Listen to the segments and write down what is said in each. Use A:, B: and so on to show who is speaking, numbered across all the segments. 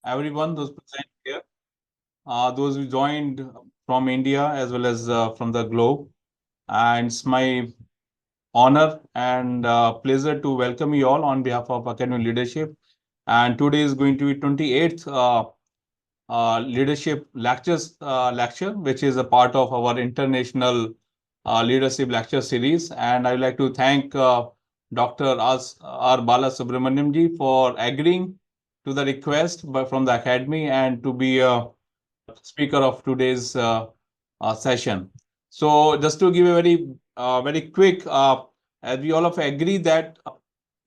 A: everyone, those present here, those who joined from India as well as from the globe. And it's my honor and pleasure to welcome you all on behalf of Academic Leadership. And today is going to be 28th leadership lecture, which is a part of our international leadership lecture series. And I'd like to thank Dr. R. Balasubramaniam ji for agreeing to the request from the Academy and to be a speaker of today's session. So just to give a very quick, as we all of agree that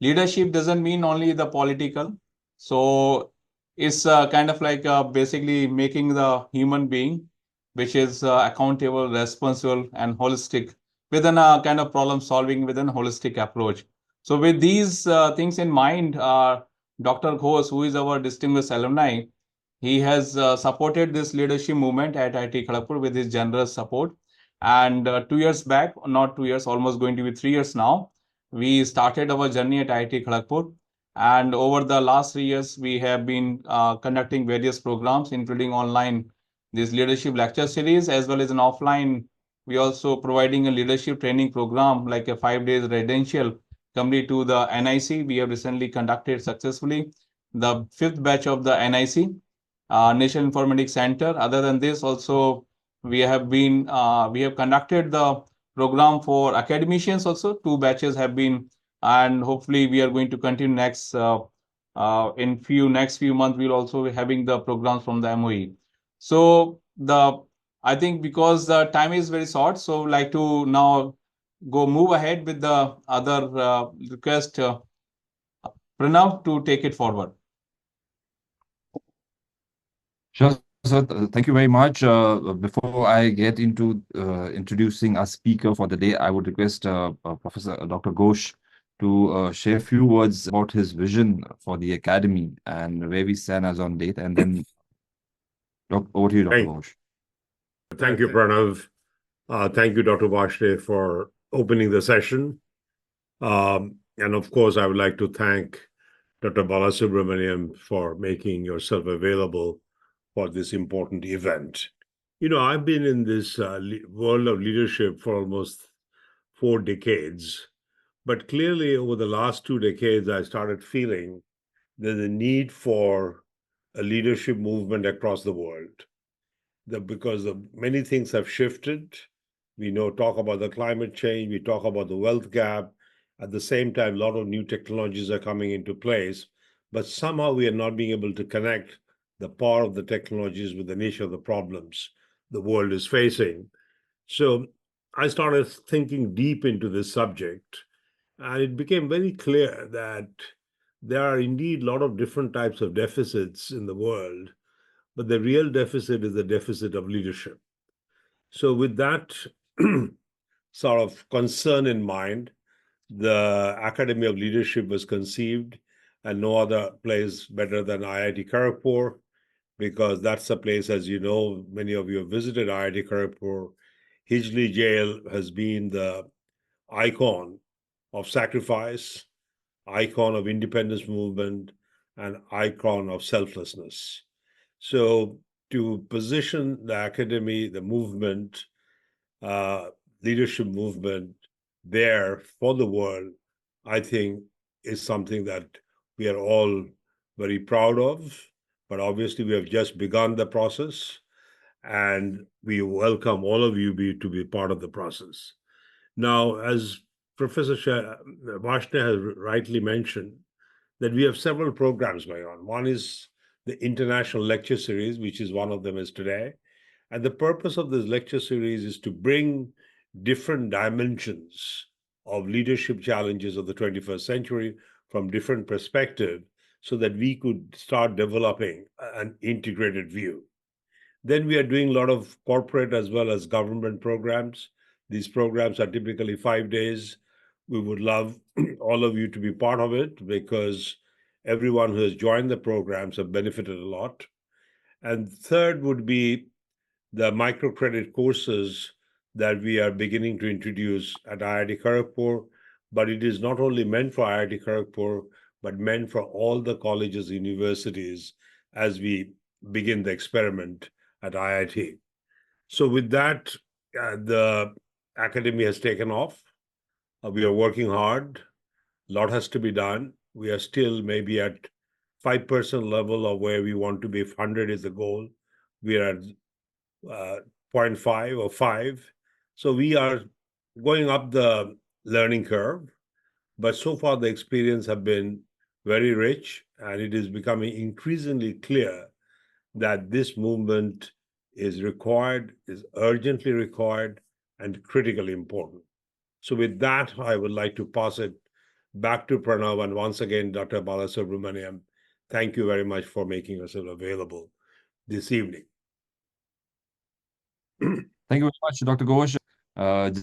A: leadership doesn't mean only the political. So it's kind of like basically making the human being, which is accountable, responsible, and holistic within a kind of problem solving within a holistic approach. So with these things in mind, Dr. Ghosh, who is our distinguished alumni, he has supported this leadership movement at IIT Kharagpur with his generous support. And 2 years back, not 2 years, almost going to be 3 years now, we started our journey at IIT Kharagpur. And over the last 3 years, we have been conducting various programs, including online this leadership lecture series, as well as an offline. We also providing a leadership training program, like a 5 days residential complete to the NIC. We have recently conducted successfully the fifth batch of the NIC, National Informatics Center. Other than this, also we have conducted the program for academicians. Also, 2 batches have been, and hopefully we are going to continue next in next few months. We'll also be having the programs from the MOE. So I think because the time is very short, so like to now move ahead with the other request, Pranav, to take it forward.
B: Sure, sir. Thank you very much. Before I get into introducing our speaker for the day, I would request Professor Dr. Ghosh to share a few words about his vision for the academy and where we stand as on date. And then over to you, Dr. Ghosh.
C: Thank you, Pranav. Thank you, Dr. Vashde, for opening the session. And of course, I would like to thank Dr. Balasubramaniam for making yourself available for this important event. You know, I've been in this world of leadership for almost 4 decades, but clearly over the last 2 decades, I started feeling there's a need for a leadership movement across the world. Because many things have shifted. We talk about the climate change, we talk about the wealth gap. At the same time, a lot of new technologies are coming into place, but somehow we are not being able to connect the power of the technologies with the nature of the problems the world is facing. So I started thinking deep into this subject, and it became very clear that there are indeed a lot of different types of deficits in the world, but the real deficit is the deficit of leadership. So with that sort of concern in mind, the Academy of Leadership was conceived, and no other place better than IIT Kharagpur, because that's a place, as you know, many of you have visited IIT Kharagpur. Hijli Jail has been the icon of sacrifice, icon of independence movement, and icon of selflessness. So to position the academy, the movement, leadership movement there for the world, I think is something that we are all very proud of. But obviously, we have just begun the process, and we welcome all of you to be part of the process. Now, as Professor Vashne has rightly mentioned, that we have several programs going on. One is the International Lecture Series, which is one of them is today. And the purpose of this lecture series is to bring different dimensions of leadership challenges of the 21st century from different perspectives, so that we could start developing an integrated view. Then we are doing a lot of corporate as well as government programs. These programs are typically 5 days. We would love all of you to be part of it, because everyone who has joined the programs have benefited a lot. And third would be the microcredit courses that we are beginning to introduce at IIT Kharagpur. But it is not only meant for IIT Kharagpur, but meant for all the colleges, universities, as we begin the experiment at IIT. So with that, the academy has taken off. We are working hard. A lot has to be done. We are still maybe at 5% level of where we want to be. If 100 is the goal, we are at 0.5 or 5. So we are going up the learning curve. But so far, the experience have been very rich, and it is becoming increasingly clear that this movement is required, is urgently required, and critically important. So with that, I would like to pass it back to Pranav. And once again, Dr. Balasubramaniam, thank you very much for making yourself available this evening.
B: Thank you very much, Dr. Ghosh.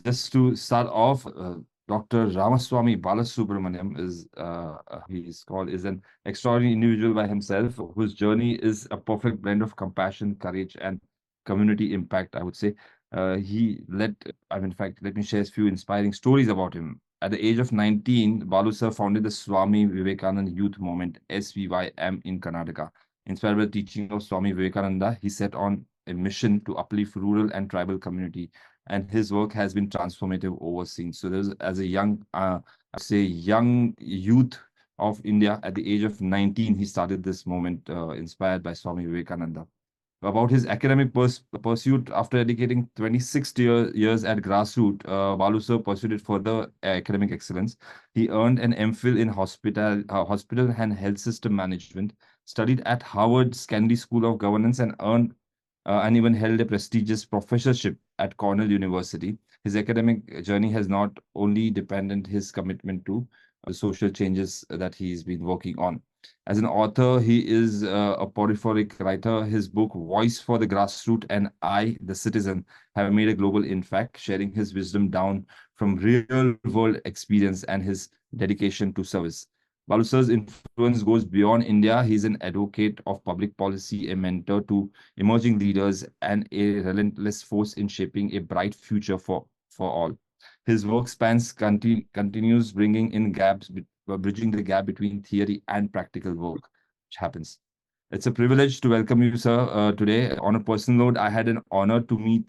B: Just to start off, Dr. Ramaswami Balasubramaniam is an extraordinary individual by himself, whose journey is a perfect blend of compassion, courage, and community impact, I would say. In fact, let me share a few inspiring stories about him. At the age of 19, Balu sir founded the Swami Vivekananda Youth Movement, SVYM, in Karnataka. Inspired by the teaching of Swami Vivekananda, he set on a mission to uplift rural and tribal community, and his work has been transformative overseas. So there's, as a young, young youth of India, at the age of 19, he started this movement, inspired by Swami Vivekananda. About his academic pursuit, after dedicating 26 years at grassroots, Balu sir pursued further academic excellence. He earned an MPhil in hospital and health system management, studied at Harvard's Kennedy School of Governance, and even held a prestigious professorship at Cornell University. His academic journey has not only depended his commitment to the social changes that he's been working on. As an author, he is a prolific writer. His book, Voice for the Grassroots and I, the Citizen, have made a global impact, sharing his wisdom down from real-world experience and his dedication to service. Balu sir's influence goes beyond India. He's an advocate of public policy, a mentor to emerging leaders, and a relentless force in shaping a bright future for all. His work continues bringing in bridging the gap between theory and practical work, which happens. It's a privilege to welcome you, sir, today. On a personal note, I had an honor to meet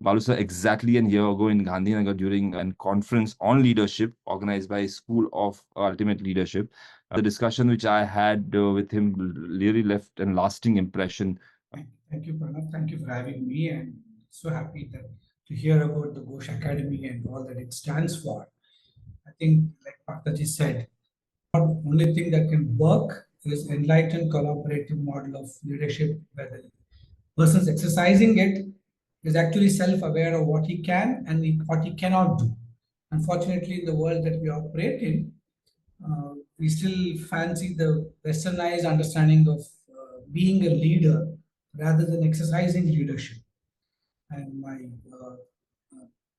B: Balu sir exactly a year ago in Gandhinagar during a conference on leadership organized by School of Ultimate Leadership. The discussion which I had with him really left a lasting impression.
D: Thank you, Pranav. Thank you for having me, and so happy to hear about the Ghosh Academy and all that it stands for. I think, like Partha said, the only thing that can work is enlightened collaborative model of leadership, where the person's exercising it is actually self-aware of what he can and what he cannot do. Unfortunately, in the world that we operate in, we still fancy the westernized understanding of being a leader rather than exercising leadership. And my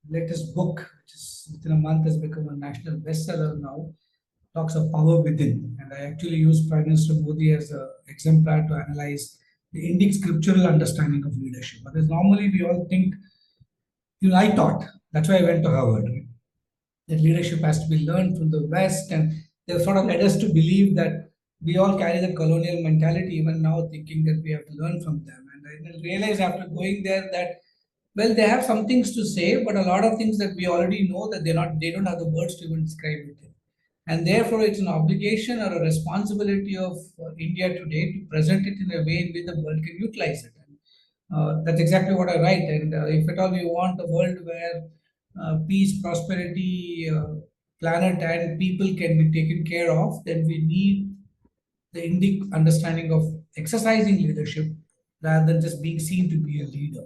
D: latest book, which is within a month has become a national bestseller now, talks of power within. And I actually use Prime Minister Modi as an exemplar to analyze the Indic scriptural understanding of leadership. Because normally we all think, I thought, that's why I went to Harvard, right? That leadership has to be learned from the West, and they've sort of led us to believe that we all carry that colonial mentality even now, thinking that we have to learn from them. And I realized after going there that, well, they have some things to say, but a lot of things that we already know that they don't have the words to even describe it. And therefore, it's an obligation or a responsibility of India today to present it in a way in which the world can utilize it. That's exactly what I write. And if at all we want a world where peace, prosperity, planet, and people can be taken care of, then we need the Indic understanding of exercising leadership rather than just being seen to be a leader.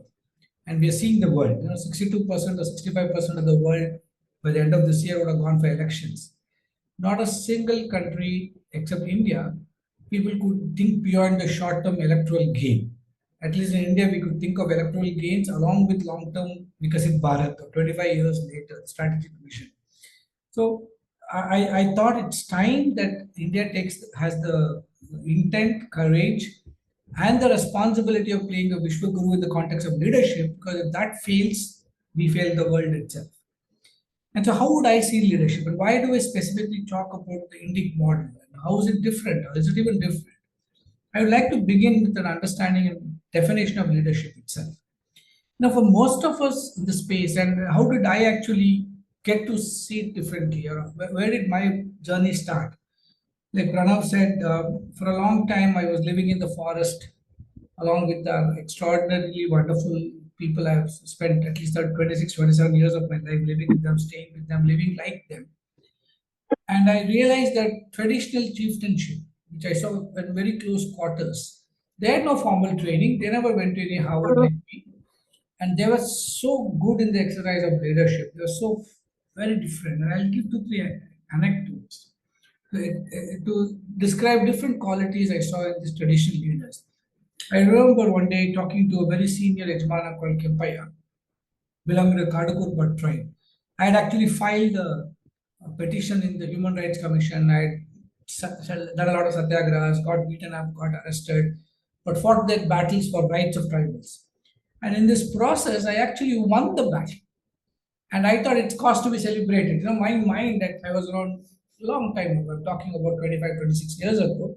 D: And we are seeing the world. 62% or 65% of the world by the end of this year would have gone for elections. Not a single country except India, people could think beyond the short-term electoral gain. At least in India, we could think of electoral gains along with long-term Vikasit Bharat, 25 years later, strategic vision. So I thought it's time that India has the intent, courage, and the responsibility of playing a Vishwa Guru in the context of leadership, because if that fails, we fail the world itself. And so, how would I see leadership, and why do I specifically talk about the Indic model? And how is it different, or is it even different? I would like to begin with an understanding and definition of leadership itself. Now, for most of us in the space, and how did I actually get to see it differently? Or where did my journey start? Like Pranav said, for a long time I was living in the forest along with the extraordinarily wonderful people I've spent at least 26, 27 years of my life living with them, staying with them, living like them. And I realized that traditional chieftainship, which I saw in very close quarters, they had no formal training. They never went to any Harvard like me. And they were so good in the exercise of leadership. They were so very different. And I'll give 2, 3 anecdotes to describe different qualities I saw in these traditional leaders. I remember one day talking to a very senior Yajmana called Kempaya, belonging to the Kharagpur tribe. I had actually filed a petition in the Human Rights Commission. I had done a lot of satyagrahas, got beaten up, got arrested, but fought their battles for rights of tribals. And in this process, I actually won the battle. And I thought it's cause to be celebrated. You know, my mind that I was around a long time ago, I'm talking about 25, 26 years ago,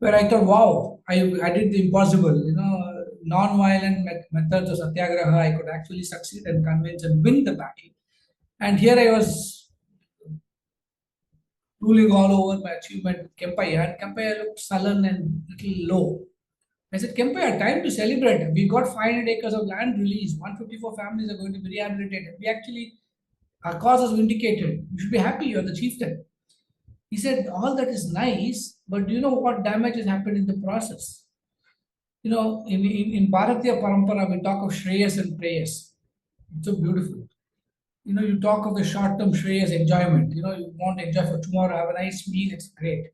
D: where I thought, wow, I did the impossible. You know, non-violent methods of satyagraha, I could actually succeed and convince and win the battle. And here I was ruling all over my achievement with Kempaya, and Kempaya looked sullen and little low. I said, Kempaya, time to celebrate. We got 500 acres of land released. 154 families are going to be rehabilitated. We actually, our cause is vindicated. You should be happy, you're the chieftain. He said, all that is nice, but do you know what damage has happened in the process? You know, in Bharatiya Parampara, we talk of Shreyas and Preyas. It's so beautiful. You know, you talk of the short-term Shreyas, enjoyment. You know, you want to enjoy for tomorrow, have a nice meal, it's great.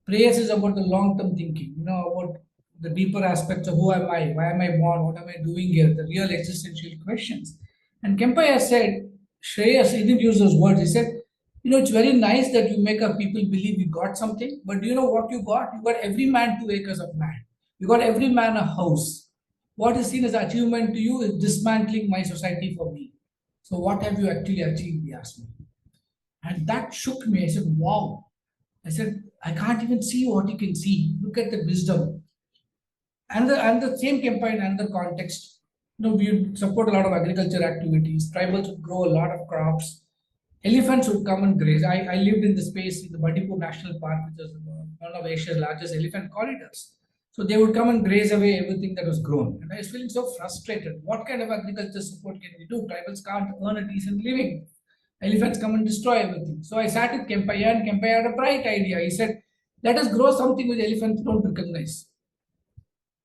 D: Preyas is about the long-term thinking, you know, about the deeper aspects of who am I, why am I born, what am I doing here, the real existential questions. And Kempaya said, Shreyas, he didn't use those words, he said, you know, it's very nice that you make our people believe you got something, but do you know what you got? You got every man 2 acres of land. You got every man a house. What is seen as achievement to you is dismantling my society for me. So what have you actually achieved, he asked me. And that shook me. I said, wow. I said, I can't even see what you can see. Look at the wisdom. And the same campaign and the context, you know, we support a lot of agriculture activities. Tribals would grow a lot of crops. Elephants would come and graze. I lived in the space in the Bandipur National Park, which is one of Asia's largest elephant corridors. So they would come and graze away everything that was grown. And I was feeling so frustrated. What kind of agriculture support can we do? Tribals can't earn a decent living. Elephants come and destroy everything. So I sat with Kempaya, and Kempaya had a bright idea. He said, let us grow something which elephants don't recognize.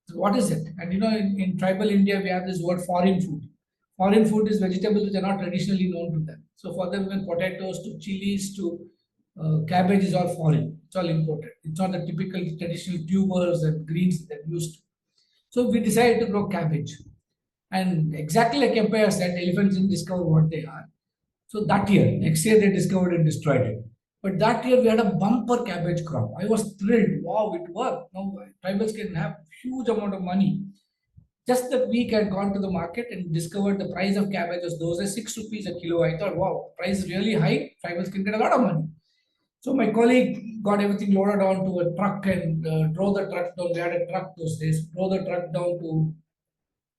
D: So what is it? And you know, in tribal India, we have this word foreign food. Foreign food is vegetables which are not traditionally known to them. So for them, when potatoes to chilies to cabbage is all foreign. It's all imported. It's not the typical traditional tubers and greens that used to. So we decided to grow cabbage. And exactly like Empire said, elephants didn't discover what they are. So that year, next year they discovered and destroyed it. But that year we had a bumper cabbage crop. I was thrilled. Wow, it worked. Now tribals can have huge amount of money. Just that week I had gone to the market and discovered the price of cabbage was those are 6 rupees a kilo. I thought, wow, price is really high. Tribals can get a lot of money. So my colleague got everything loaded onto a truck and drove the truck down. We had a truck those days. Drove the truck down to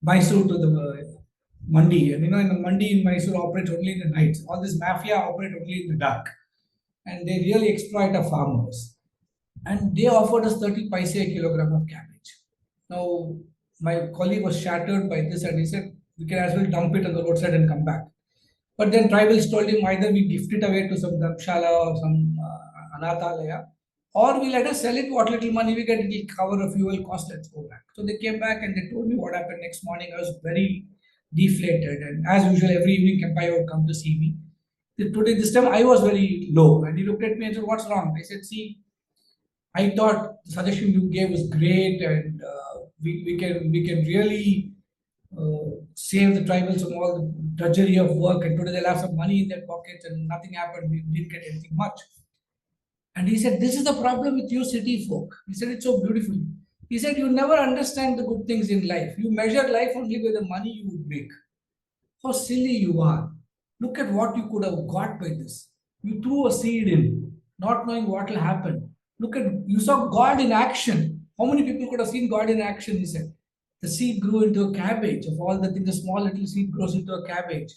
D: Mysore to the mandi. And you know, in the mandi in Mysore operates only in the nights. All this mafia operate only in the dark. And they really exploit our farmers. And they offered us 30 paise a kilogram of cabbage. Now, my colleague was shattered by this and he said, we can as well dump it on the roadside and come back. But then tribals told him either we gift it away to some dharmshala or some anathalaya, or we let us sell it, what little money we get, it will cover a fuel cost, let's go back. So they came back and they told me what happened next morning. I was very deflated. And as usual, every evening, Kempaya would come to see me. Today, this time I was very low. And he looked at me and said, what's wrong? I said, see, I thought the suggestion you gave was great and we can really save the tribals from all the drudgery of work, and today they'll have some money in their pockets and nothing happened. We didn't get anything much. And he said, this is the problem with you city folk. He said it so beautifully. He said, you never understand the good things in life. You measure life only by the money you would make. How silly you are. Look at what you could have got by this. You threw a seed in, not knowing what will happen. Look at, you saw God in action. How many people could have seen God in action? He said, the seed grew into a cabbage. Of all the things, the small little seed grows into a cabbage.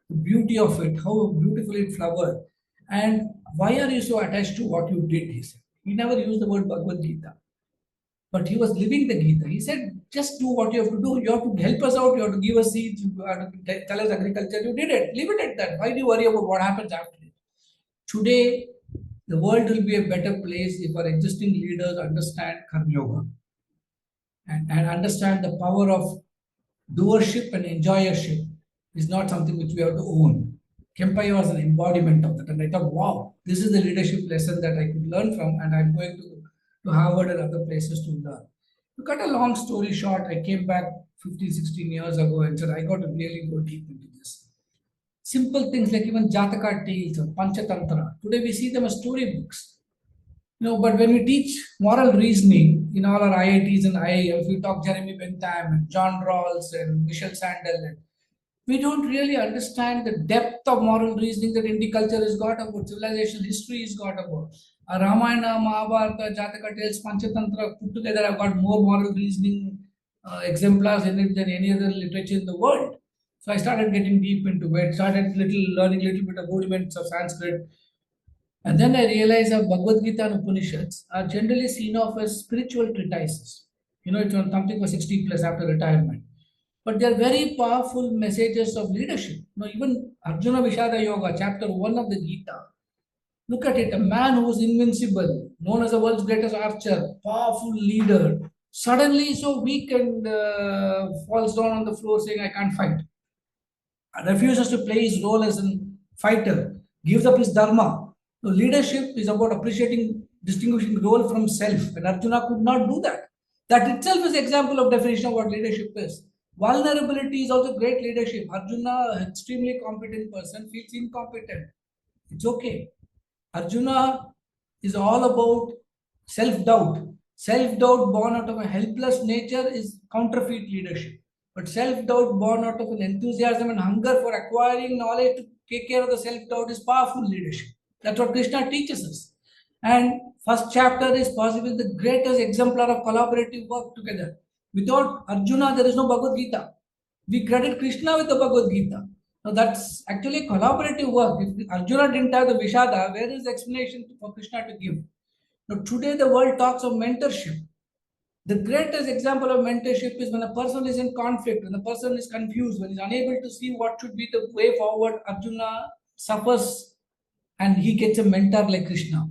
D: The beauty of it, how beautifully it flowered. And why are you so attached to what you did? He said. He never used the word Bhagavad Gita, but he was living the Gita. He said, just do what you have to do. You have to help us out. You have to give us seeds. You have to tell us agriculture. You did it. Leave it at that. Why do you worry about what happens after it? Today, the world will be a better place if our existing leaders understand Karma Yoga and understand the power of doership and enjoyership is not something which we have to own. Kempaya was an embodiment of that. And I thought, wow, this is the leadership lesson that I could learn from, and I'm going to Harvard and other places to learn. To cut a long story short, I came back 15, 16 years ago and said, I got to really go deep into this. Simple things like even Jataka tales or Panchatantra. Today we see them as storybooks. But when we teach moral reasoning in all our IITs and IIMs, we talk Jeremy Bentham and John Rawls and Michel Sandel, and we don't really understand the depth of moral reasoning that Indian culture has got about, civilization history has got about. Ramayana, Mahabharata, Jataka tales, Panchatantra put together have got more moral reasoning exemplars in it than any other literature in the world. So I started getting deep into it, started learning a little bit of rudiments of Sanskrit. And then I realized that Bhagavad Gita and Upanishads are generally seen of as spiritual treatises. It's something for 60 plus after retirement. But they're very powerful messages of leadership. Even Arjuna Vishada Yoga, chapter 1 of the Gita. Look at it, a man who was invincible, known as the world's greatest archer, powerful leader, suddenly so weak and falls down on the floor saying, I can't fight. Refuses to play his role as a fighter, gives up his dharma. So leadership is about appreciating, distinguishing role from self, and Arjuna could not do that. That itself is an example of definition of what leadership is. Vulnerability is also great leadership. Arjuna, an extremely competent person, feels incompetent. It's okay. Arjuna is all about self-doubt. Self-doubt born out of a helpless nature is counterfeit leadership. But self-doubt born out of an enthusiasm and hunger for acquiring knowledge to take care of the self-doubt is powerful leadership. That's what Krishna teaches us. And first chapter is possibly the greatest exemplar of collaborative work together. Without Arjuna, there is no Bhagavad Gita. We credit Krishna with the Bhagavad Gita. Now that's actually collaborative work. If Arjuna didn't have the Vishada, where is the explanation for Krishna to give? Now today the world talks of mentorship. The greatest example of mentorship is when a person is in conflict, when a person is confused, when he's unable to see what should be the way forward. Arjuna suffers and he gets a mentor like Krishna.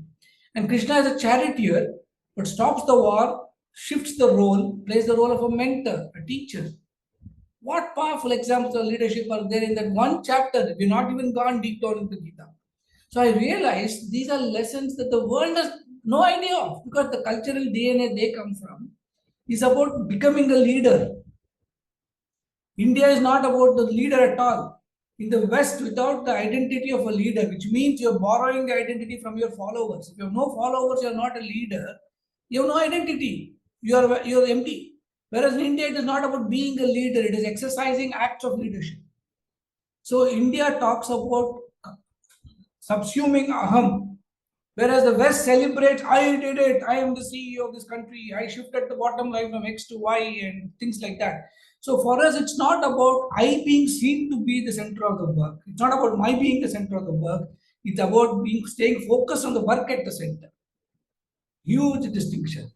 D: And Krishna is a charioteer, but stops the war, shifts the role, plays the role of a mentor, a teacher. What powerful examples of leadership are there in that one chapter? We've not even gone deep down into Gita. So I realized these are lessons that the world has no idea of, because the cultural DNA they come from is about becoming a leader. India is not about the leader at all. In the West, without the identity of a leader, which means you're borrowing the identity from your followers. If you have no followers, you're not a leader. You have no identity. You're empty. Whereas in India, it is not about being a leader. It is exercising acts of leadership. So India talks about subsuming aham. Whereas the West celebrates, I did it. I am the CEO of this country. I shifted the bottom line from X to Y and things like that. So for us, it's not about I being seen to be the center of the work. It's not about my being the center of the work. It's about staying focused on the work at the center. Huge distinction.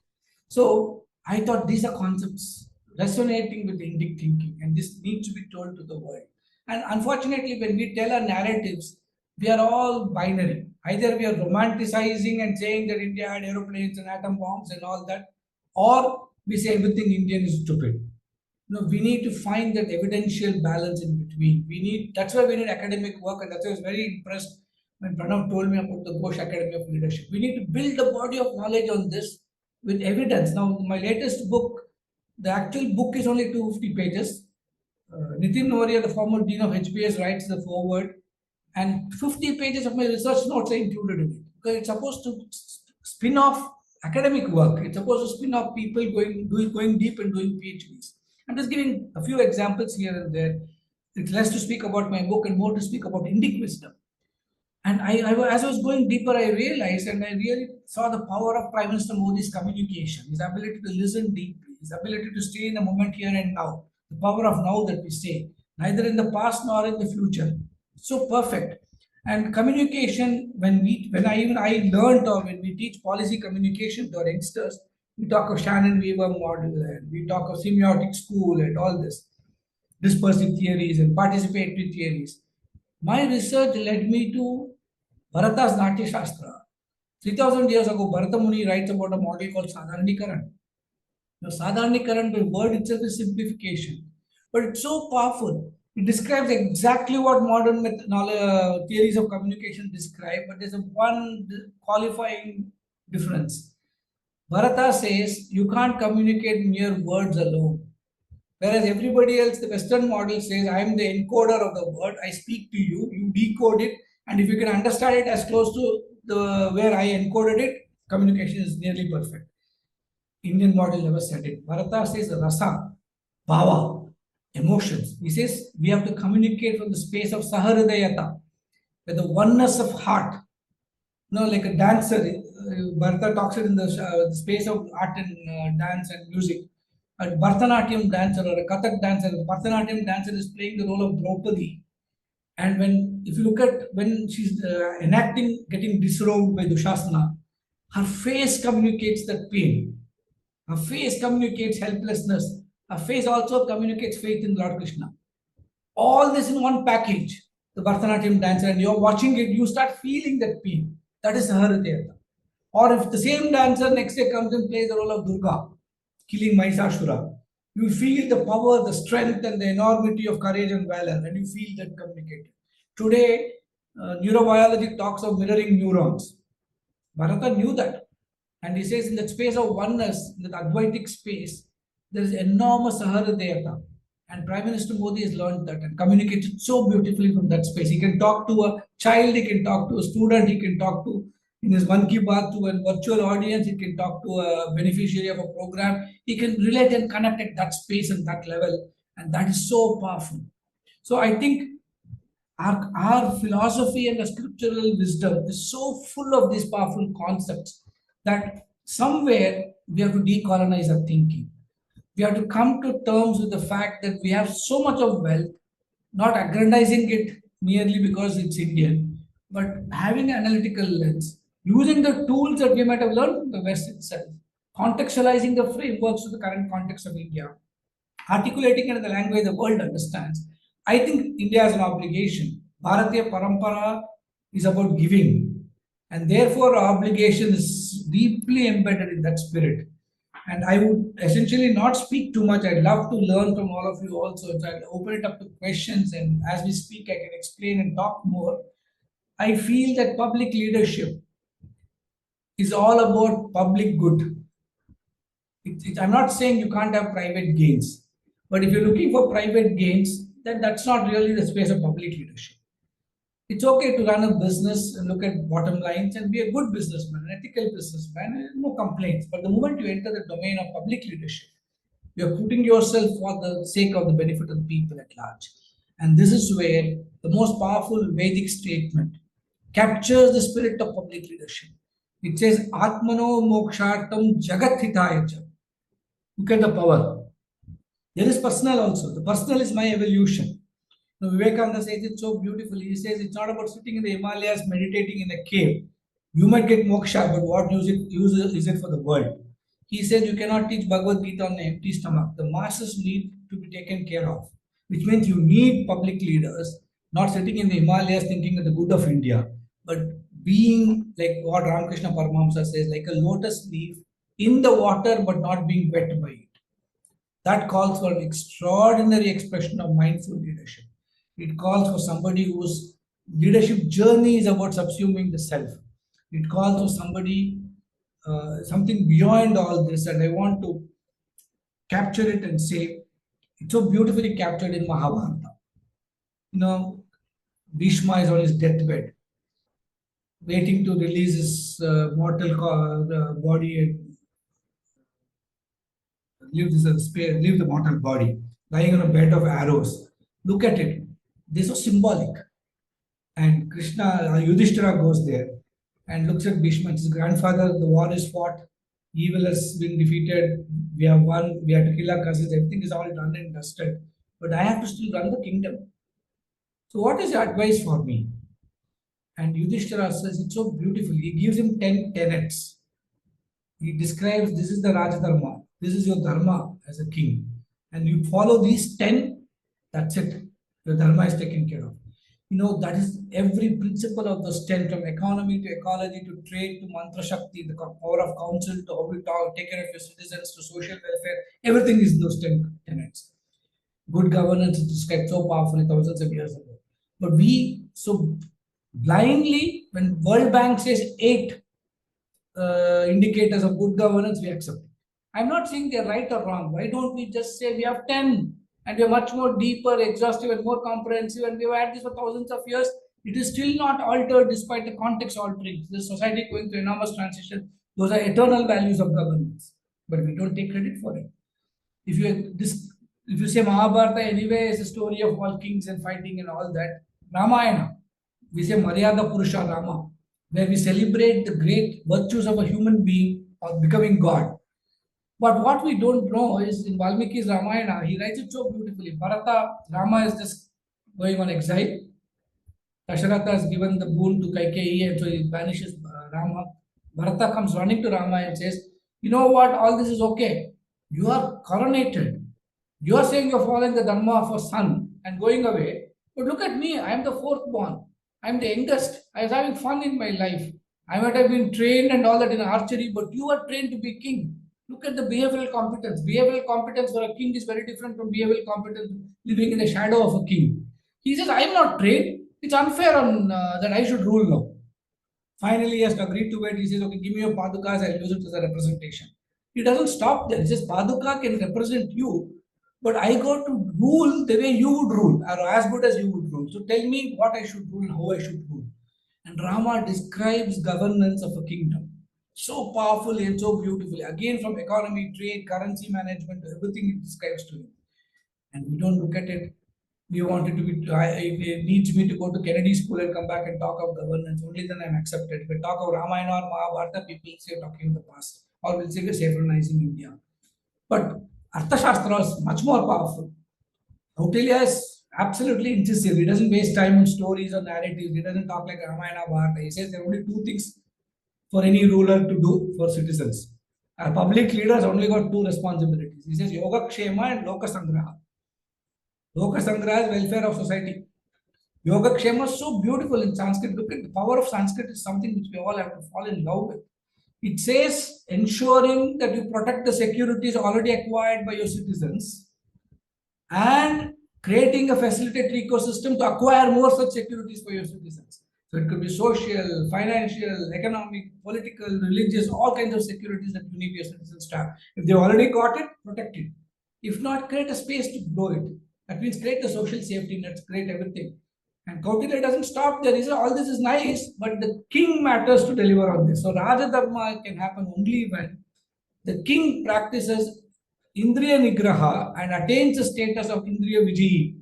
D: So I thought these are concepts resonating with Indic thinking, and this needs to be told to the world. And unfortunately, when we tell our narratives, we are all binary. Either we are romanticizing and saying that India had aeroplanes and atom bombs and all that, or we say everything Indian is stupid. We need to find that evidential balance in between. That's why we need academic work, and that's why I was very impressed when Pranav told me about the Ghosh Academy of Leadership. We need to build a body of knowledge on this with evidence. Now, my latest book, the actual book is only 250 pages. Nitin Noria, the former dean of HBS, writes the foreword, and 50 pages of my research notes are included in it, because it's supposed to spin off academic work. It's supposed to spin off people going deep and doing PhDs. I'm just giving a few examples here and there. It's less to speak about my book and more to speak about Indic wisdom. And as I was going deeper, I realized and I really saw the power of Prime Minister Modi's communication, his ability to listen deeply, his ability to stay in the moment here and now, the power of now that we say, neither in the past nor in the future. So perfect. And communication, when I learned or when we teach policy communication to our youngsters, we talk of Shannon Weaver model and we talk of semiotic school and all this, dispersive theories and participatory theories. My research led me to Bharata's Natya Shastra. 3000 years ago, Bharata Muni writes about a model called Sadharanikaran. Now, Sadharanikaran, the word itself is simplification, but it's so powerful. It describes exactly what modern theories of communication describe, but there's a one qualifying difference. Bharata says you can't communicate mere words alone. Whereas everybody else, the Western model says, I am the encoder of the word, I speak to you, you decode it, and if you can understand it as close to the where I encoded it, communication is nearly perfect. Indian model never said it. Bharata says rasa, bhava, emotions. He says we have to communicate from the space of saharidayata, with the oneness of heart. Like a dancer, Bharata talks it in the space of art and dance and music. A Bharatanatyam dancer or a Kathak dancer, the Bharatanatyam dancer is playing the role of Draupadi. And if you look at when she's enacting, getting disrobed by Dushasana, her face communicates that pain. Her face communicates helplessness. Her face also communicates faith in Lord Krishna. All this in one package, the Bharatanatyam dancer, and you're watching it, you start feeling that pain. That is Saharidayata. Or if the same dancer next day comes and plays the role of Durga, killing Mahishasura, you feel the power, the strength, and the enormity of courage and valor, and you feel that communicated. Today, neurobiology talks of mirroring neurons. Bharata knew that. And he says in that space of oneness, in that Advaitic space, there is enormous Saharidayata. And Prime Minister Modi has learned that and communicated so beautifully from that space. He can talk to a child, he can talk to a student, he can talk to, in his Mann Ki Baat, to a virtual audience, he can talk to a beneficiary of a program. He can relate and connect at that space and that level. And that is so powerful. So I think our philosophy and the scriptural wisdom is so full of these powerful concepts that somewhere we have to decolonize our thinking. We have to come to terms with the fact that we have so much of wealth, not aggrandizing it merely because it's Indian, but having an analytical lens, using the tools that we might have learned from the West itself, contextualizing the frameworks to the current context of India, articulating it in the language the world understands. I think India has an obligation. Bharatiya Parampara is about giving, and therefore our obligation is deeply embedded in that spirit. And I would essentially not speak too much. I'd love to learn from all of you also. So I'll open it up to questions, and as we speak, I can explain and talk more. I feel that public leadership is all about public good. I'm not saying you can't have private gains, but if you're looking for private gains, then that's not really the space of public leadership. It's okay to run a business and look at bottom lines and be a good businessman, an ethical businessman, no complaints. But the moment you enter the domain of public leadership, you're putting yourself for the sake of the benefit of the people at large. And this is where the most powerful Vedic statement captures the spirit of public leadership. It says, Atmano mokshartam jagat hitaya. Look at the power. There is personal also. The personal is my evolution. Now, Vivekananda says it so beautifully. He says it's not about sitting in the Himalayas meditating in a cave. You might get moksha, but what use is it for the world? He says you cannot teach Bhagavad Gita on an empty stomach. The masses need to be taken care of, which means you need public leaders, not sitting in the Himalayas thinking of the good of India, but being like what Ramakrishna Paramahamsa says, like a lotus leaf in the water but not being wet by it. That calls for an extraordinary expression of mindful leadership. It calls for somebody whose leadership journey is about subsuming the self. It calls for somebody, something beyond all this, and I want to capture it and say, it's so beautifully captured in Mahabharata. Bhishma is on his deathbed, waiting to release his mortal body and leave the mortal body, lying on a bed of arrows. Look at it. They're so symbolic. And Krishna, Yudhishthira goes there and looks at Bhishma. His grandfather, the war is fought, evil has been defeated, we have won, we have to kill our cousins, everything is all done and dusted. But I have to still run the kingdom. So, what is your advice for me? And Yudhishthira says it so beautifully. He gives him 10 tenets. He describes this is the Rajadharma, this is your dharma as a king. And you follow these 10, that's it. Your dharma is taken care of. You know, that is every principle of those 10, from economy to ecology to trade to mantra shakti, the power of counsel to how to take care of your citizens to social welfare. Everything is in those 10 tenets. Good governance is described so powerfully thousands of years ago. But we so blindly, when World Bank says 8 indicators of good governance, we accept it. I'm not saying they're right or wrong. Why don't we just say we have 10 and we're much more deeper, exhaustive, and more comprehensive, and we've had this for thousands of years? It is still not altered despite the context altering. The society going through enormous transition. Those are eternal values of governance, but we don't take credit for it. If you say Mahabharata anyway is a story of all kings and fighting and all that, Ramayana, we say Maryada Purusha Rama, where we celebrate the great virtues of a human being or becoming God. But what we don't know is in Valmiki's Ramayana, he writes it so beautifully. Bharata, Rama is just going on exile. Dasharatha has given the boon to Kaikeyi, and so he banishes Rama. Bharata comes running to Rama and says, you know what, all this is okay. You are coronated. You are saying you're following the dharma of a son and going away. But look at me, I am the fourth born. I am the youngest. I was having fun in my life. I might have been trained and all that in archery, but you are trained to be king. Look at the behavioral competence. Behavioral competence for a king is very different from behavioral competence living in the shadow of a king. He says, I am not trained. It's unfair that I should rule now. Finally, he has to agree to it. He says, okay, give me your padukas, I'll use it as a representation. He doesn't stop there. He says, paduka can represent you, but I got to rule the way you would rule, or as good as you would rule. So tell me what I should rule, how I should rule. And Rama describes governance of a kingdom so powerfully and so beautifully. Again, from economy, trade, currency management, everything it describes to you. And we don't look at it. We want it to be, it needs me to go to Kennedy School and come back and talk of governance. Only then I'm accepted. If we talk of Ramayana or Mahabharata, people say we're talking of the past. Or we'll say we're synchronizing India. But Arthashastra is much more powerful. Kautilya is absolutely incisive. He doesn't waste time on stories or narratives. He doesn't talk like Ramayana Bharata. He says there are only 2 things for any ruler to do for citizens. Our public leaders only got 2 responsibilities. He says Yoga Kshema and Loka Sangraha. Loka Sangraha is welfare of society. Yoga Kshema is so beautiful in Sanskrit. Look at the power of Sanskrit is something which we all have to fall in love with. It says ensuring that you protect the securities already acquired by your citizens and creating a facilitatory ecosystem to acquire more such securities for your citizens. So it could be social, financial, economic, political, religious, all kinds of securities that you need your citizens to have. If they've already got it, protect it. If not, create a space to grow it. That means create the social safety nets, create everything. And Kautilya doesn't stop there. He says, all this is nice, but the king matters to deliver on this. So Raja Dharma can happen only when the king practices Indriya Nigraha and attains the status of Indriya Vijayi,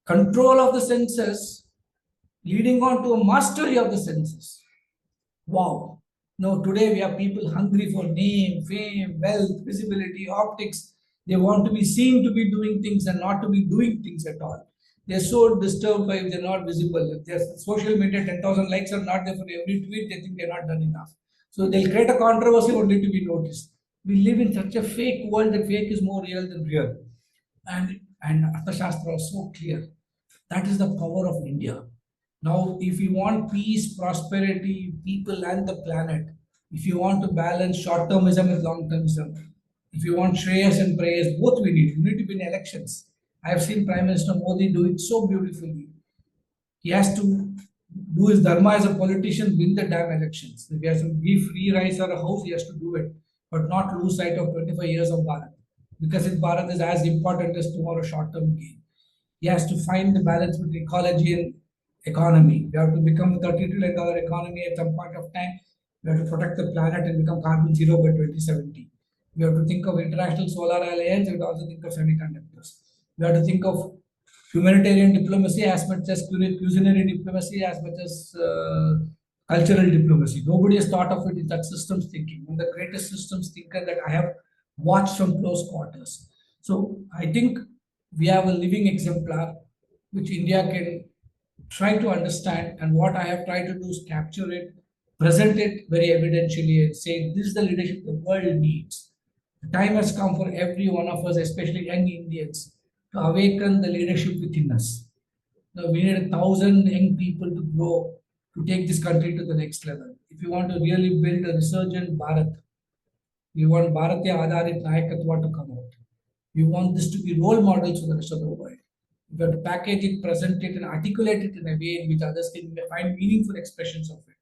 D: control of the senses, leading on to a mastery of the senses. Wow. No, today we have people hungry for name, fame, wealth, visibility, optics. They want to be seen to be doing things and not to be doing things at all. They're so disturbed by if they're not visible. If their social media 10,000 likes are not there for every tweet, they think they're not done enough. So they'll create a controversy only to be noticed. We live in such a fake world that fake is more real than real. And Arthashastra is so clear. That is the power of India. Now, if you want peace, prosperity, people and the planet, if you want to balance short-termism with long-termism, if you want Shreyas and prayers, both we need. We need to be in elections. I have seen Prime Minister Modi do it so beautifully. He has to do his dharma as a politician, win the damn elections. If he has to give free rice or a house, he has to do it, but not lose sight of 25 years of Bharat. Because if Bharat is as important as tomorrow's short-term gain, he has to find the balance between ecology and economy. We have to become a $30 trillion economy at some point of time. We have to protect the planet and become carbon zero by 2070. We have to think of International Solar Alliance. We have to also think of semiconductors. We have to think of humanitarian diplomacy as much as culinary diplomacy, as much as cultural diplomacy. Nobody has thought of it in that systems thinking. One of the greatest systems thinker that I have watched from close quarters. So I think we have a living exemplar which India can try to understand, and what I have tried to do is capture it, present it very evidentially, and say this is the leadership the world needs. The time has come for every one of us, especially young Indians, to awaken the leadership within us. Now, we need 1,000 young people to grow to take this country to the next level. If you want to really build a resurgent Bharat, we want Bharatiya Adharit Nayakatva to come out. We want this to be role models for the rest of the world. We have to package it, present it, and articulate it in a way in which others can find meaningful expressions of it.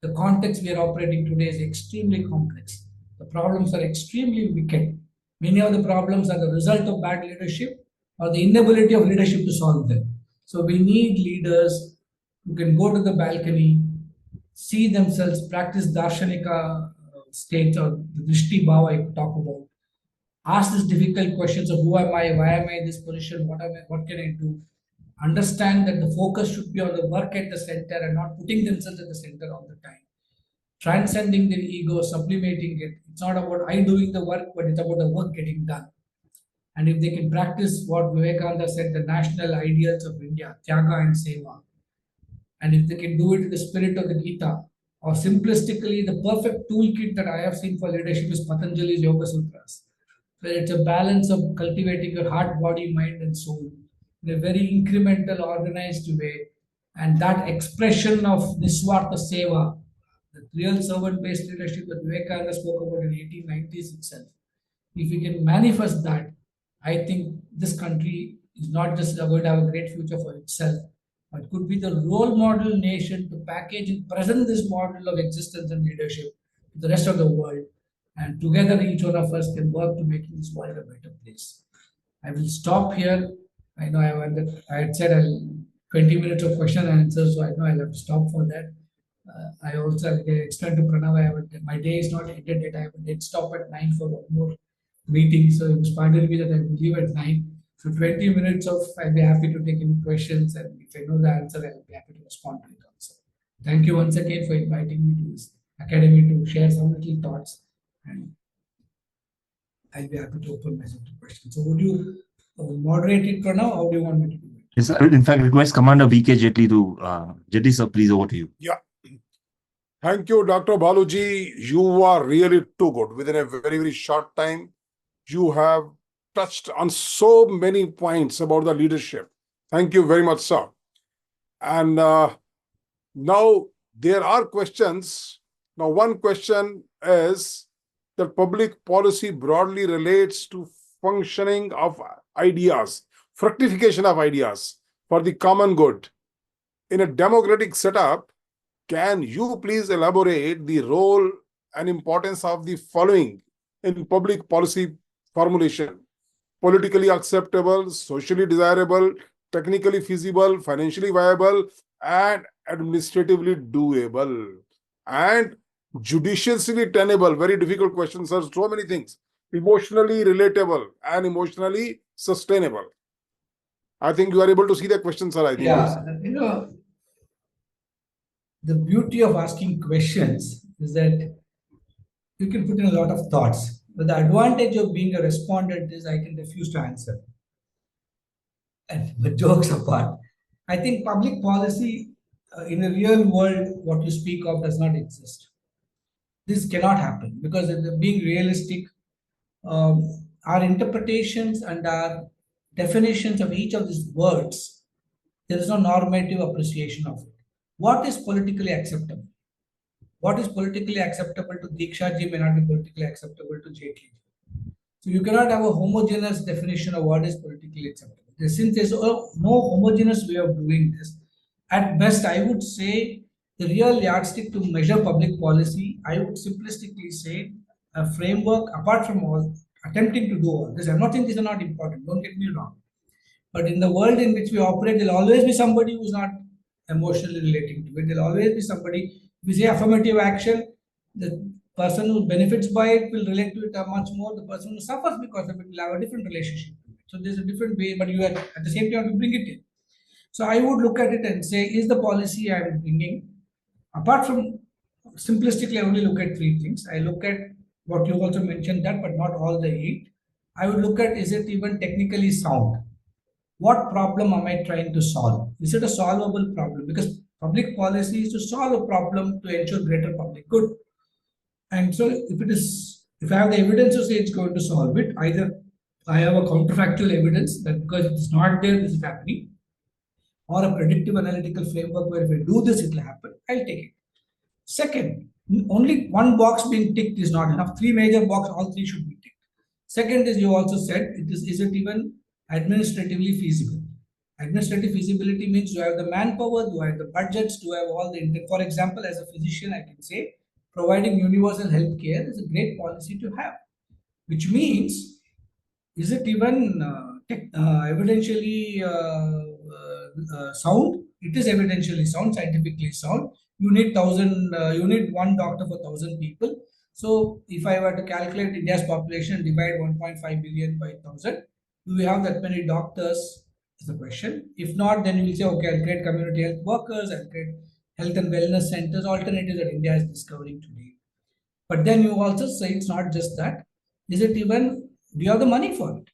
D: The context we are operating today is extremely complex. The problems are extremely wicked. Many of the problems are the result of bad leadership or the inability of leadership to solve them. So we need leaders who can go to the balcony, see themselves, practice darshanika states or the drishti bhava I talk about, ask these difficult questions of who am I, why am I in this position, what can I do? Understand that the focus should be on the work at the center and not putting themselves at the center all the time. Transcending their ego, sublimating it. It's not about I doing the work, but it's about the work getting done. And if they can practice what Vivekananda said, the national ideals of India, Tyaga and Seva, and if they can do it in the spirit of the Gita, or simplistically, the perfect toolkit that I have seen for leadership is Patanjali's Yoga Sutras, where it's a balance of cultivating your heart, body, mind, and soul in a very incremental, organized way. And that expression of Niswartha Seva, the real servant-based leadership that Vivekananda spoke about in the 1890s itself, if we can manifest that, I think this country is not just going to have a great future for itself, but could be the role model nation to package and present this model of existence and leadership to the rest of the world. And together, each one of us can work to make this world a better place. I will stop here. I know I had said 20 minutes of question and answer, so I know I'll have to stop for that. I also explained to Pranav, my day is not ended yet. I have a dead stop at 9 for one more meeting. So it was pardon me that I will leave at 9. So 20 minutes of, I'll be happy to take any questions. And if I know the answer, I'll be happy to respond to it also. Thank you once again for inviting me to this academy to share some little thoughts. And I'll be happy to open myself to questions. So would you moderate it, Pranav? How do you want me to do it?
B: Yes, I will in fact request Commander VK Jetli to, Jetli sir, please over to you.
E: Yeah. Thank you, Dr. Baluji. You are really too good. Within a very, very short time, you have touched on so many points about the leadership. Thank you very much, sir. And now there are questions. Now, one question is that public policy broadly relates to functioning of ideas, fructification of ideas for the common good. In a democratic setup, can you please elaborate the role and importance of the following in public policy formulation? Politically acceptable, socially desirable, technically feasible, financially viable, and administratively doable, and judiciously tenable. Very difficult questions, sir. So many things. Emotionally relatable and emotionally sustainable. I think you are able to see the question, sir. I think.
D: Yeah, the beauty of asking questions is that you can put in a lot of thoughts. But the advantage of being a respondent is I can refuse to answer. And but jokes apart, I think public policy in a real world, what you speak of does not exist. This cannot happen because being realistic, our interpretations and our definitions of each of these words, there is no normative appreciation of it. What is politically acceptable? What is politically acceptable to Diksha ji may not be politically acceptable to Jetli. So you cannot have a homogeneous definition of what is politically acceptable. Since there's no homogeneous way of doing this, at best I would say the real yardstick to measure public policy, I would simplistically say a framework apart from all attempting to do all this. I'm not saying these are not important, don't get me wrong. But in the world in which we operate, there'll always be somebody who's not emotionally relating to it. There'll always be somebody, if we say affirmative action, the person who benefits by it will relate to it much more. The person who suffers because of it will have a different relationship to it. So there's a different way, but you at the same time have to bring it in. So I would look at it and say, is the policy I'm bringing, apart from simplistically, I only look at three things. I look at what you also mentioned that, but not all the 8. I would look at, is it even technically sound? What problem am I trying to solve? Is it a solvable problem? Because public policy is to solve a problem to ensure greater public good. And so if I have the evidence to say it's going to solve it, either I have a counterfactual evidence that because it's not there, this is happening, or a predictive analytical framework where if I do this, it will happen, I'll take it. Second, only one box being ticked is not enough. 3 major boxes, all 3 should be ticked. Second is, you also said, is it even administratively feasible? Administrative feasibility means, do I have the manpower, do I have the budgets, do I have all the intent? For example, as a physician, I can say providing universal health care is a great policy to have, which means, is it even evidentially sound? It is evidentially sound, scientifically sound. You need 1,000, you need 1 doctor for 1,000 people. So if I were to calculate India's population, divide 1.5 billion by 1,000, do we have that many doctors? Is the question. If not, then you will say, okay, I'll create community health workers, I'll create health and wellness centers, alternatives that India is discovering today. But then you also say it's not just that. Is it even, do you have the money for it?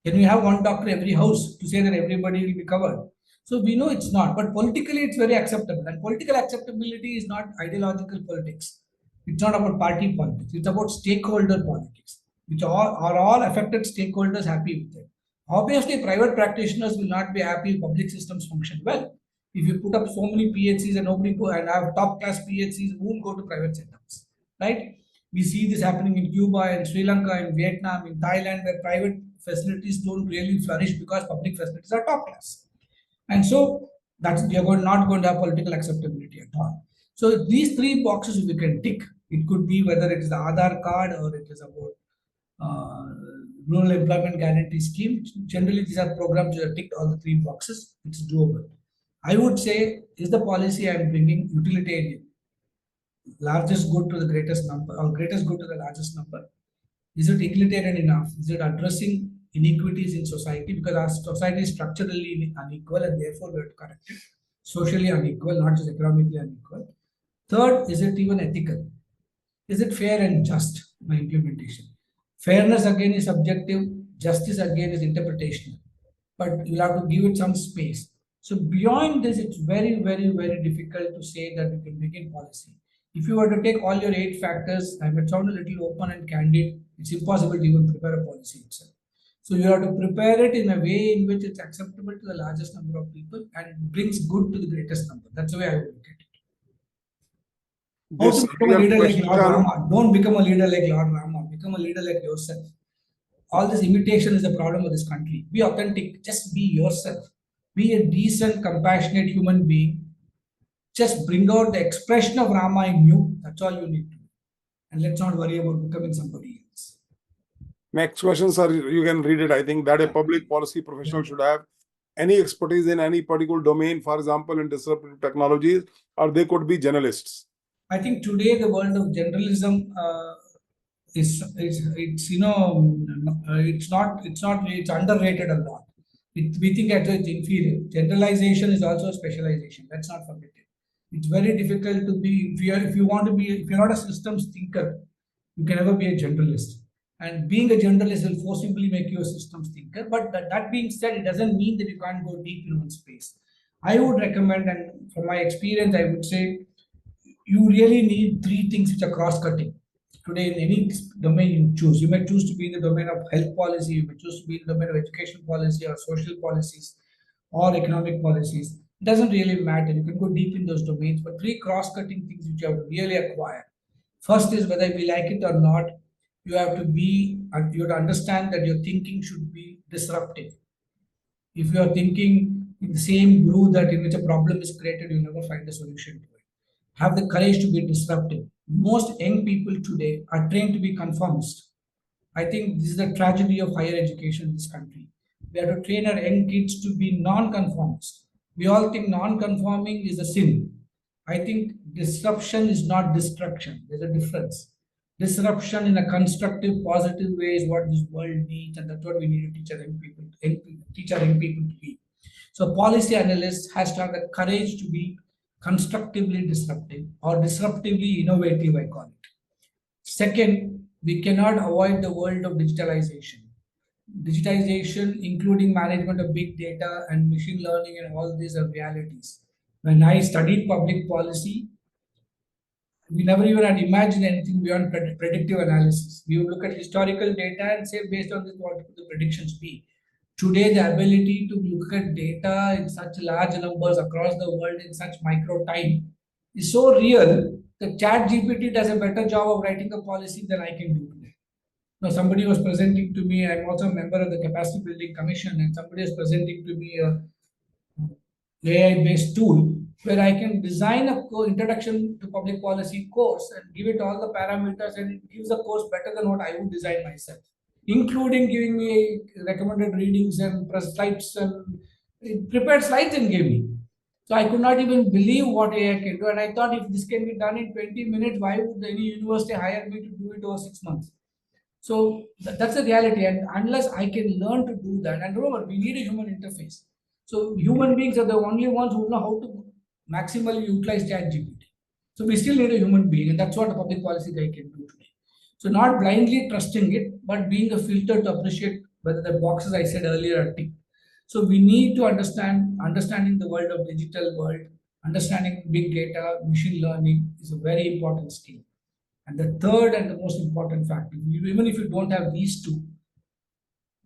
D: Can you have 1 doctor every house to say that everybody will be covered? So we know it's not, but politically it's very acceptable. And political acceptability is not ideological politics. It's not about party politics. It's about stakeholder politics, which are all affected stakeholders happy with it. Obviously, private practitioners will not be happy if public systems function well. If you put up so many PHCs and nobody go and have top class PHCs, who will go to private setups, right? We see this happening in Cuba, in Sri Lanka, in Vietnam, in Thailand, where private facilities don't really flourish because public facilities are top class. And so that's, we are not going to have political acceptability at all. So these 3 boxes we can tick. It could be whether it is the Aadhaar card or it is about rural employment guarantee scheme. Generally, these are programs that tick all the 3 boxes. It's doable. I would say, is the policy I am bringing utilitarian? Largest good to the greatest number, or greatest good to the largest number? Is it egalitarian enough? Is it addressing inequities in society? Because our society is structurally unequal and therefore we have to correct it. Socially unequal, not just economically unequal. Third, is it even ethical? Is it fair and just, my implementation? Fairness again is subjective, justice again is interpretational, but you'll have to give it some space. So beyond this, it's very, very, very difficult to say that we can begin policy. If you were to take all your 8 factors, I would sound a little open and candid, it's impossible to even prepare a policy itself. So you have to prepare it in a way in which it's acceptable to the largest number of people and it brings good to the greatest number. That's the way I would look at it. How to become a leader like Lord Rama? Don't become a leader like Lord Rama. Become a leader like yourself. All this imitation is the problem of this country. Be authentic. Just be yourself. Be a decent, compassionate human being. Just bring out the expression of Rama in you. That's all you need to do. And let's not worry about becoming somebody else.
E: Next question, sir. You can read it. I think that a public policy professional should have any expertise in any particular domain, for example, in disruptive technologies, or they could be generalists.
D: I think today the world of generalism it's underrated a lot. We think that it's inferior. Generalization is also a specialization. Let's not forget it. It's very difficult to be, if you're not a systems thinker, you can never be a generalist. And being a generalist will forcibly make you a systems thinker. But that being said, it doesn't mean that you can't go deep in one space. I would recommend, and from my experience, I would say, you really need 3 things which are cross-cutting. Today, in any domain you choose, you may choose to be in the domain of health policy, you may choose to be in the domain of education policy or social policies or economic policies. It doesn't really matter. You can go deep in those domains, but 3 cross-cutting things which you have to really acquire. First is whether we like it or not, you have to understand that your thinking should be disruptive. If you are thinking in the same groove that in which a problem is created, you'll never find a solution to it. Have the courage to be disruptive. Most young people today are trained to be conformist. I think this is the tragedy of higher education in this country. We have to train our young kids to be non-conformist. We all think non-conforming is a sin. I think disruption is not destruction. There's a difference. disruption in a constructive, positive way is what this world needs, and that's what we need to teach our young people to be. So policy analyst has to have the courage to be constructively disruptive or disruptively innovative, I call it. Second, we cannot avoid the world of digitalization. Digitization, including management of big data and machine learning and all these are realities. When I studied public policy, we never even had imagined anything beyond predictive analysis. We would look at historical data and say, based on this, what could the predictions be? Today, the ability to look at data in such large numbers across the world in such micro time is so real that ChatGPT does a better job of writing a policy than I can do today. Now, somebody was presenting to me, I'm also a member of the Capacity Building Commission, and somebody was presenting to me a AI-based tool where I can design a introduction to public policy course and give it all the parameters, and it gives a course better than what I would design myself, including giving me recommended readings and slides, and it prepared slides and gave me. So I could not even believe what AI can do, and I thought if this can be done in 20 minutes, why would any university hire me to do it over 6 months? So that's the reality, and unless I can learn to do that, and remember, we need a human interface. So human beings are the only ones who know how to maximally utilize ChatGPT. So we still need a human being, and that's what a public policy guy can do today. So not blindly trusting it, but being a filter to appreciate whether the boxes I said earlier are ticked. So we need to understanding the world of digital world, understanding big data, machine learning is a very important skill. And the third and the most important factor, even if you don't have these two,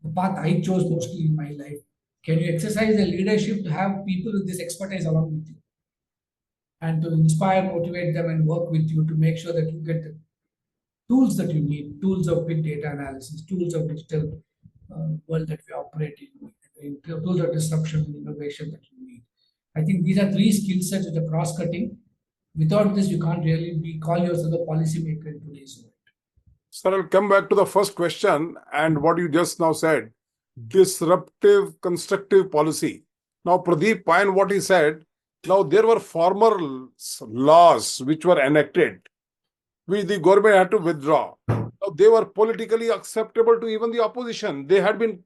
D: the path I chose mostly in my life, can you exercise the leadership to have people with this expertise along with you and to inspire, motivate them and work with you to make sure that you get the tools that you need, tools of big data analysis, tools of digital world that we operate in, tools of disruption and innovation that you need. I think these are three skill sets which are cross-cutting. Without this, you can't really call yourself a policymaker in today's world.
E: Sir, I'll come back to the first question and what you just now said, disruptive, constructive policy. Now, Pradeep Payan, what he said, now there were former laws which were enacted, which the government had to withdraw. Now, they were politically acceptable to even the opposition. They had been,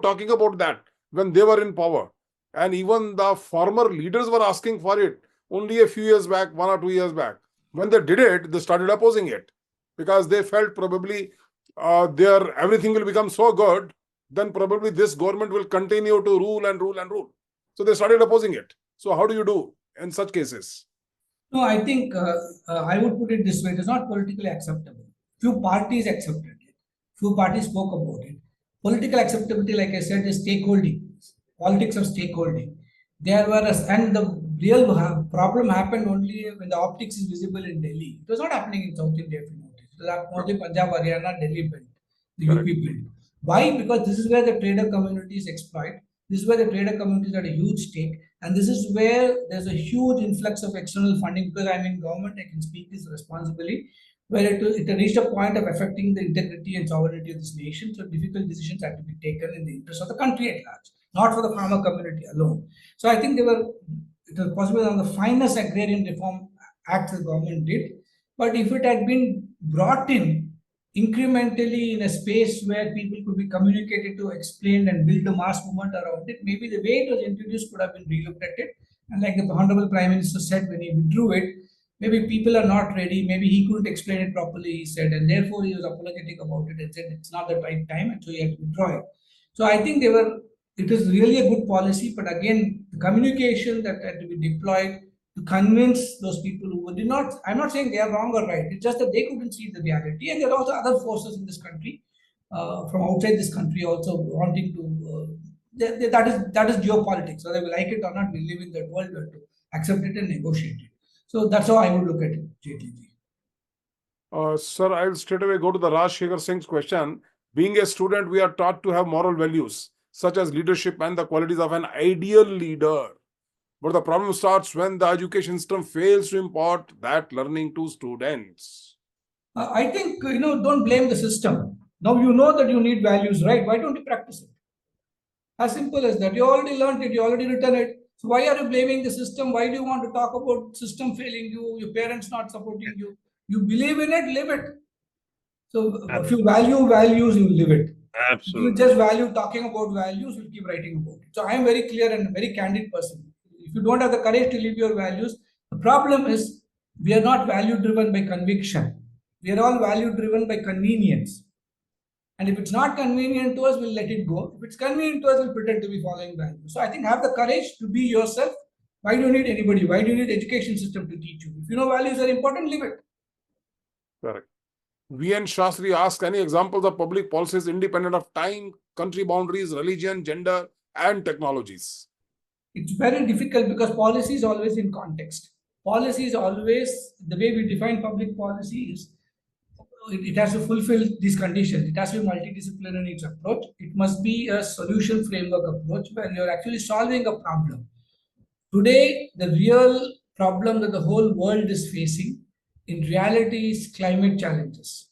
E: talking about that when they were in power. And even the former leaders were asking for it only a few years back, 1 or 2 years back. When they did it, they started opposing it because they felt probably everything will become so good, then probably this government will continue to rule and rule and rule. So they started opposing it. So how do you do in such cases?
D: No, I think I would put it this way. It is not politically acceptable. Few parties accepted it. Few parties spoke about it. Political acceptability, like I said, is stakeholding. Politics of stakeholding. And the real problem happened only when the optics is visible in Delhi. It was not happening in South India, if you notice. It was mostly Punjab, Haryana, Delhi belt, the UP belt. Why? Because this is where the trader communities exploit. This is where the trader communities had a huge stake. And this is where there's a huge influx of external funding, because I'm in government, I can speak this responsibly, where it reached a point of affecting the integrity and sovereignty of this nation. So difficult decisions had to be taken in the interest of the country at large, not for the farmer community alone. So I think it was possible on the finest agrarian reform act the government did. But if it had been brought in incrementally in a space where people could be communicated to, explained, and build a mass movement around it, maybe the way it was introduced could have been relooked at it. And like the Honorable Prime Minister said when he withdrew it, maybe people are not ready, maybe he couldn't explain it properly, he said, and therefore he was apologetic about it and said it's not the right time, and so he had to withdraw it. So I think it is really a good policy, but again, the communication that had to be deployed to convince those people who did not, I'm not saying they are wrong or right, it's just that they couldn't see the reality. And there are also other forces in this country, from outside this country also wanting to, that is geopolitics. Whether we like it or not, we live in that world, we have to accept it and negotiate it. So that's how I would look at it, JTG.
E: Sir, I will straight away go to the Rajshekhar Singh's question. Being a student, we are taught to have moral values, such as leadership and the qualities of an ideal leader. But the problem starts when the education system fails to impart that learning to students.
D: I think, don't blame the system. Now you know that you need values, right? Why don't you practice it? As simple as that. You already learned it, you already written it. So why are you blaming the system? Why do you want to talk about system failing you, your parents not supporting you? You believe in it, live it. So if you value values, you live it. If
C: Absolutely.
D: you just value talking about values, you'll keep writing about it. So I am very clear and very candid person. If you don't have the courage to live your values, the problem is we are not value driven by conviction. We are all value driven by convenience. And if it's not convenient to us, we'll let it go. If it's convenient to us, we'll pretend to be following values. So I think have the courage to be yourself. Why do you need anybody? Why do you need education system to teach you? If you know values are important, live it.
E: Correct. V.N. Shastri asks, any examples of public policies independent of time, country boundaries, religion, gender, and technologies?
D: It's very difficult because policy is always in context. Policy is always, the way we define public policy is, it has to fulfill these conditions. It has to be multidisciplinary in its approach. It must be a solution framework approach where you're actually solving a problem. Today, the real problem that the whole world is facing in reality is climate challenges.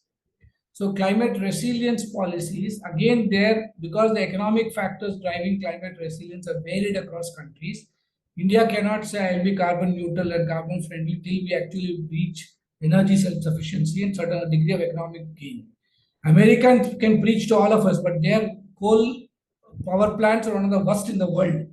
D: So climate resilience policies, again there, because the economic factors driving climate resilience are varied across countries, India cannot say I'll be carbon neutral and carbon friendly till we actually reach energy self-sufficiency and certain degree of economic gain. Americans can preach to all of us, but their coal power plants are one of the worst in the world.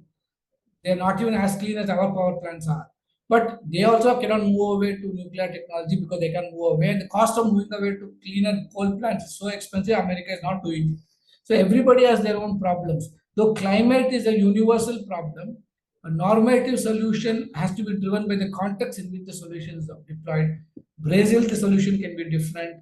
D: They're not even as clean as our power plants are. But they also cannot move away to nuclear technology because they can move away. The cost of moving away to cleaner coal plants is so expensive, America is not doing it. So everybody has their own problems. Though climate is a universal problem, a normative solution has to be driven by the context in which the solution is deployed. Brazil, the solution can be different.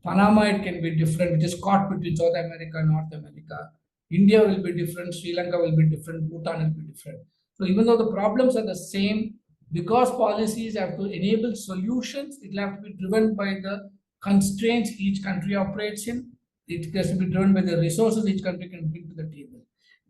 D: Panama, it can be different, which is caught between South America and North America. India will be different, Sri Lanka will be different, Bhutan will be different. So even though the problems are the same, because policies have to enable solutions, it will have to be driven by the constraints each country operates in. It has to be driven by the resources each country can bring to the table.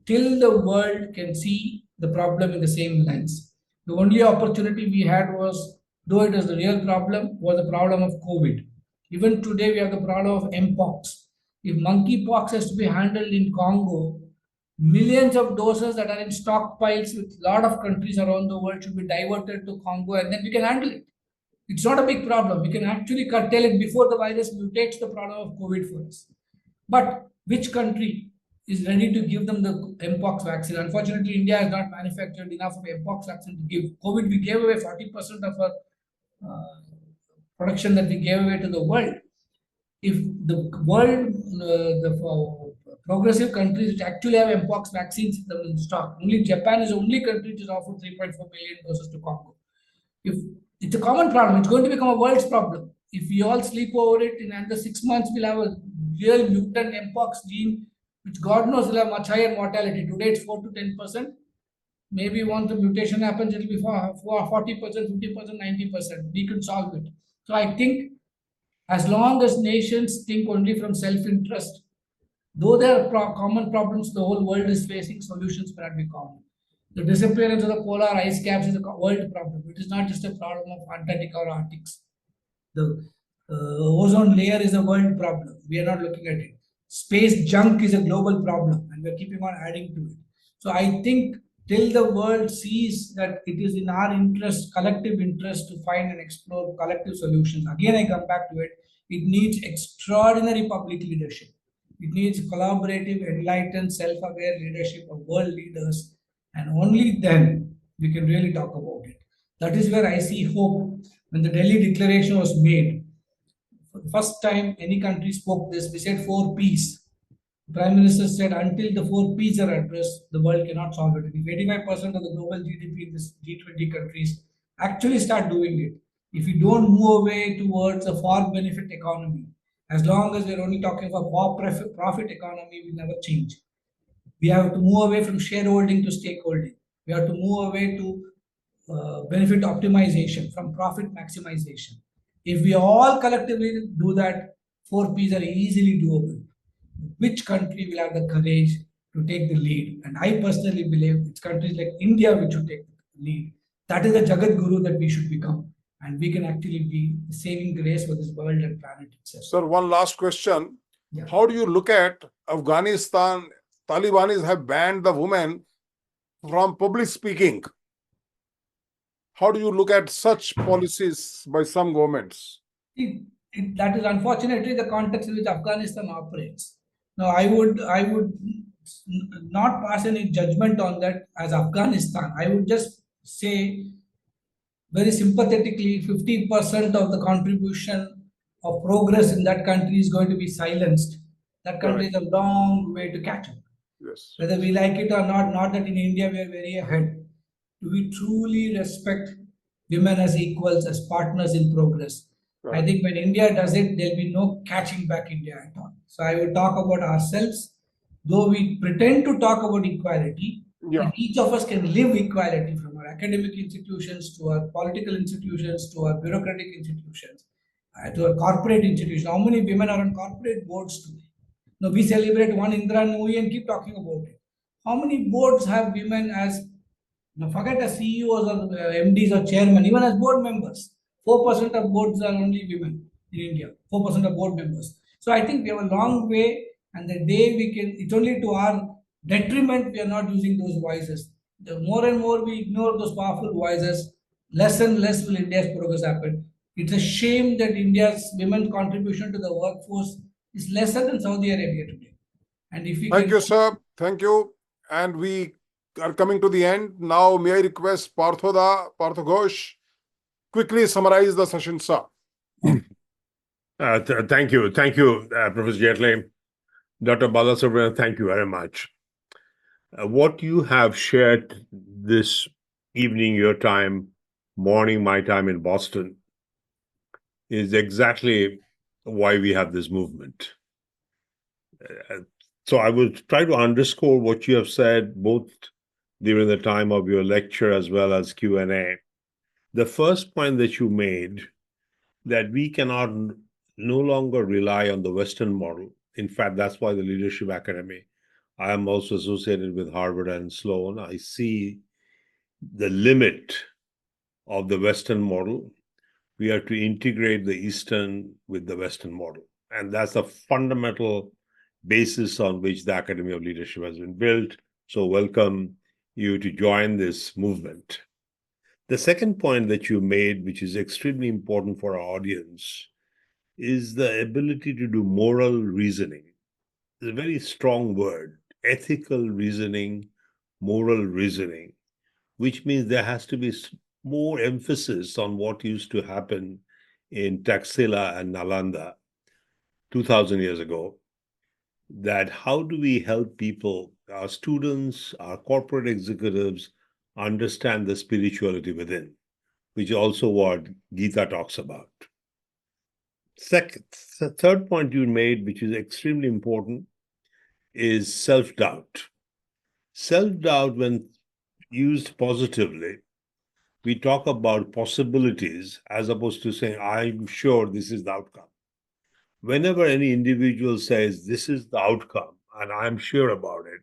D: Till the world can see the problem in the same lens. The only opportunity we had was, though it was the real problem, was the problem of COVID. Even today, we have the problem of mpox. If monkeypox has to be handled in Congo, millions of doses that are in stockpiles with a lot of countries around the world should be diverted to Congo and then we can handle it. It's not a big problem. We can actually curtail it before the virus mutates the problem of COVID for us. But which country is ready to give them the mpox vaccine? Unfortunately, India has not manufactured enough of mpox vaccine to give. COVID, we gave away 40% of our production that we gave away to the world. If the world, the progressive countries which actually have mpox vaccines in stock, only Japan is the only country which has offered 3.4 million doses to Congo. If it's a common problem, it's going to become a world's problem. If we all sleep over it, in under 6 months, we'll have a real mutant mpox gene, which God knows will have much higher mortality. Today it's 4 to 10%. Maybe once the mutation happens, it'll be 40%, 50%, 90%. We could solve it. So I think as long as nations think only from self-interest, though there are common problems the whole world is facing, solutions may not be common. The disappearance of the polar ice caps is a world problem. It is not just a problem of Antarctica or Arctics. The ozone layer is a world problem. We are not looking at it. Space junk is a global problem, and we are keeping on adding to it. So I think till the world sees that it is in our interest, collective interest, to find and explore collective solutions. Again, I come back to it. It needs extraordinary public leadership. It needs collaborative, enlightened, self-aware leadership of world leaders. And only then we can really talk about it. That is where I see hope. When the Delhi Declaration was made, for the first time any country spoke this, we said 4 Ps. The Prime Minister said until the 4 Ps are addressed, the world cannot solve it. If 85% of the global GDP in this G20 countries actually start doing it, if we don't move away towards a for-benefit economy, as long as we're only talking about for-profit economy, will never change. We have to move away from shareholding to stakeholding. We have to move away to benefit optimization from profit maximization. If we all collectively do that, 4 Ps are easily doable. Which country will have the courage to take the lead? And I personally believe it's countries like India which should take the lead. That is the Jagat Guru that we should become. And we can actually be the saving grace for this world and planet itself.
E: Sir, one last question.
D: Yeah.
E: How do you look at Afghanistan? Talibanis have banned the women from public speaking. How do you look at such policies by some governments?
D: that is unfortunately the context in which Afghanistan operates. Now, I would not pass any judgment on that as Afghanistan. I would just say very sympathetically, 50% of the contribution of progress in that country is going to be silenced. That country is a long way to catch up.
E: Yes.
D: Whether we like it or not that in India we are very ahead. Do we truly respect women as equals, as partners in progress? I
E: Right.
D: think when India does it, there'll be no catching back India at all. So I will talk about ourselves. Though we pretend to talk about equality,
E: Yeah.
D: if each of us can live equality from our academic institutions to our political institutions to our bureaucratic institutions to our corporate institutions. How many women are on corporate boards today? Now we celebrate one Indra Nooyi and keep talking about it. How many boards have women as, now forget as CEOs or MDs or chairmen, even as board members? 4% of boards are only women in India. 4% of board members. So I think we have a long way, and the day we can, it's only to our detriment we are not using those voices. The more and more we ignore those powerful voices, less and less will India's progress happen. It's a shame that India's women's contribution to the workforce is lesser than Saudi Arabia today. And if we
E: Thank
D: can,
E: you, sir. Thank you. And we are coming to the end. Now, may I request Partha Ghosh, quickly summarize the session, sir.
C: Thank you. Thank you, Professor Jetley. Dr. Balasubramaniam, thank you very much. What you have shared this evening, your time, morning, my time in Boston, is exactly why we have this movement. So I will try to underscore what you have said, both during the time of your lecture as well as Q&A. The first point that you made, that we cannot no longer rely on the Western model. In fact, that's why the Leadership Academy, I am also associated with Harvard and Sloan. I see the limit of the Western model. We have to integrate the Eastern with the Western model. And that's a fundamental basis on which the Academy of Leadership has been built. So welcome you to join this movement. The second point that you made, which is extremely important for our audience, is the ability to do moral reasoning. It's a very strong word, ethical reasoning, moral reasoning, which means there has to be more emphasis on what used to happen in Taxila and Nalanda 2,000 years ago, that how do we help people, our students, our corporate executives, understand the spirituality within, which is also what Gita talks about. Third point you made, which is extremely important, is self-doubt. Self-doubt, when used positively, we talk about possibilities as opposed to saying, I'm sure this is the outcome. Whenever any individual says, this is the outcome, and I'm sure about it,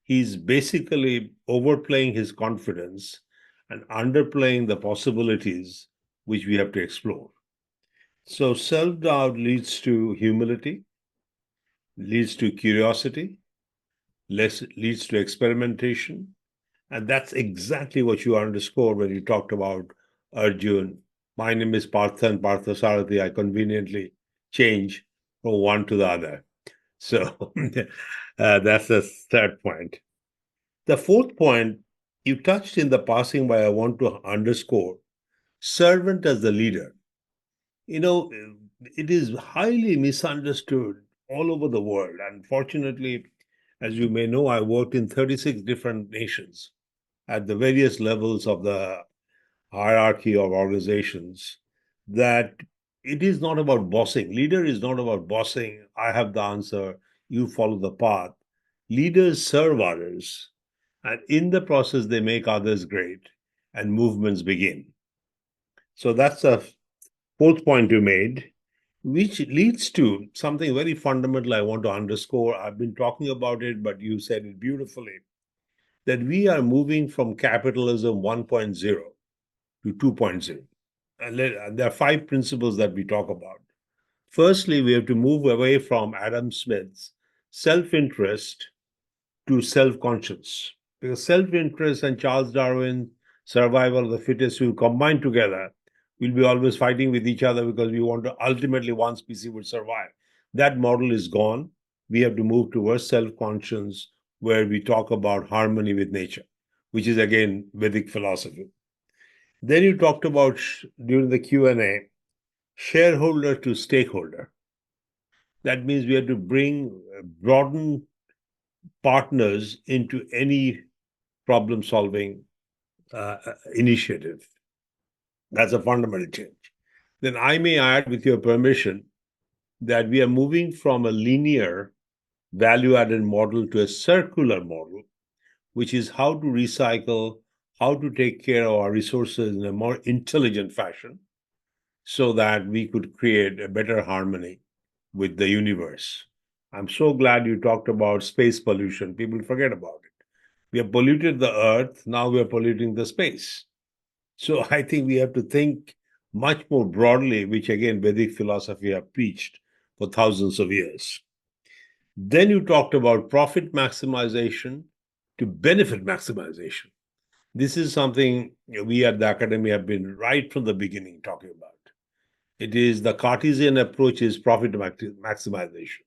C: he's basically overplaying his confidence and underplaying the possibilities which we have to explore. So self-doubt leads to humility, leads to curiosity, leads to experimentation. And that's exactly what you underscored when you talked about Arjun. My name is Partha and Partha Sarathi. I conveniently change from one to the other. So that's the third point. The fourth point, you touched in the passing, but I want to underscore, servant as the leader. You know, it is highly misunderstood all over the world. Unfortunately, as you may know, I worked in 36 different nations at the various levels of the hierarchy of organizations, that it is not about bossing. Leader is not about bossing. I have the answer. You follow the path. Leaders serve others, and in the process, they make others great, and movements begin. So that's a fourth point you made, which leads to something very fundamental I want to underscore. I've been talking about it, but you said it beautifully, that we are moving from capitalism 1.0 to 2.0. And there are 5 principles that we talk about. Firstly, we have to move away from Adam Smith's self-interest to self-conscience. Because self-interest and Charles Darwin's survival of the fittest will combine together we'll be always fighting with each other because we want to ultimately one species would survive. That model is gone. We have to move towards self-conscious, where we talk about harmony with nature, which is again Vedic philosophy. Then you talked about during the Q&A, shareholder to stakeholder. That means we have to bring broaden partners into any problem-solving initiative. That's a fundamental change. Then I may add, with your permission, that we are moving from a linear value-added model to a circular model, which is how to recycle, how to take care of our resources in a more intelligent fashion so that we could create a better harmony with the universe. I'm so glad you talked about space pollution. People forget about it. We have polluted the earth, now we are polluting the space. So I think we have to think much more broadly, which again, Vedic philosophy have preached for thousands of years. Then you talked about profit maximization to benefit maximization. This is something we at the Academy have been right from the beginning talking about. It is the Cartesian approach is profit maximization.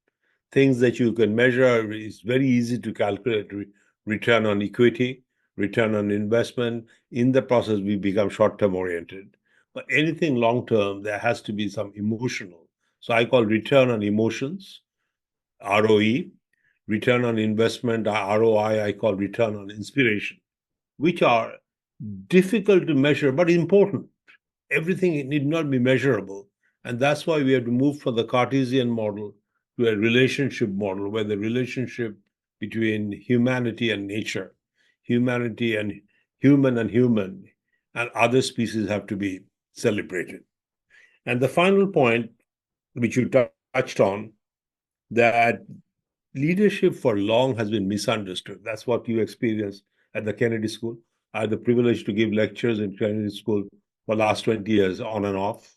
C: Things that you can measure is very easy to calculate return on equity, return on investment. In the process, we become short-term oriented. But anything long-term, there has to be some emotional. So I call return on emotions, ROE, return on investment, ROI, I call return on inspiration, which are difficult to measure, but important. Everything need not be measurable. And that's why we have to move from the Cartesian model to a relationship model, where the relationship between humanity and nature, humanity and human, and other species have to be celebrated. And the final point, which you touched on, that leadership for long has been misunderstood. That's what you experienced at the Kennedy School. I had the privilege to give lectures in Kennedy School for the last 20 years, on and off.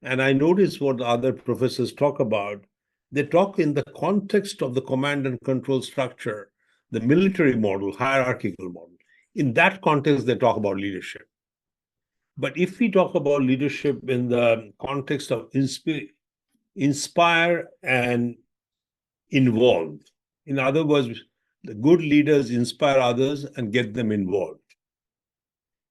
C: And I noticed what other professors talk about. They talk in the context of the command and control structure, the military model, hierarchical model. In that context, they talk about leadership. But if we talk about leadership in the context of inspire and involve, in other words, the good leaders inspire others and get them involved,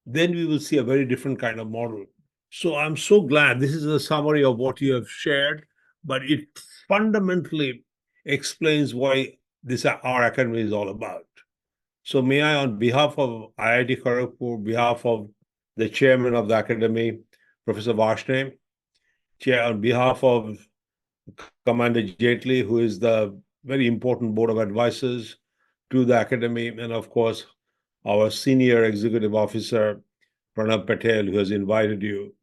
C: then we will see a very different kind of model. So I'm so glad this is a summary of what you have shared, but it fundamentally explains why this our academy is all about. So may I, on behalf of IIT Kharagpur, behalf of the chairman of the academy, Professor Varshney, on behalf of Commander Jaitley, who is the very important board of advisors to the academy, and of course, our senior executive officer, Pranav Patel, who has invited you.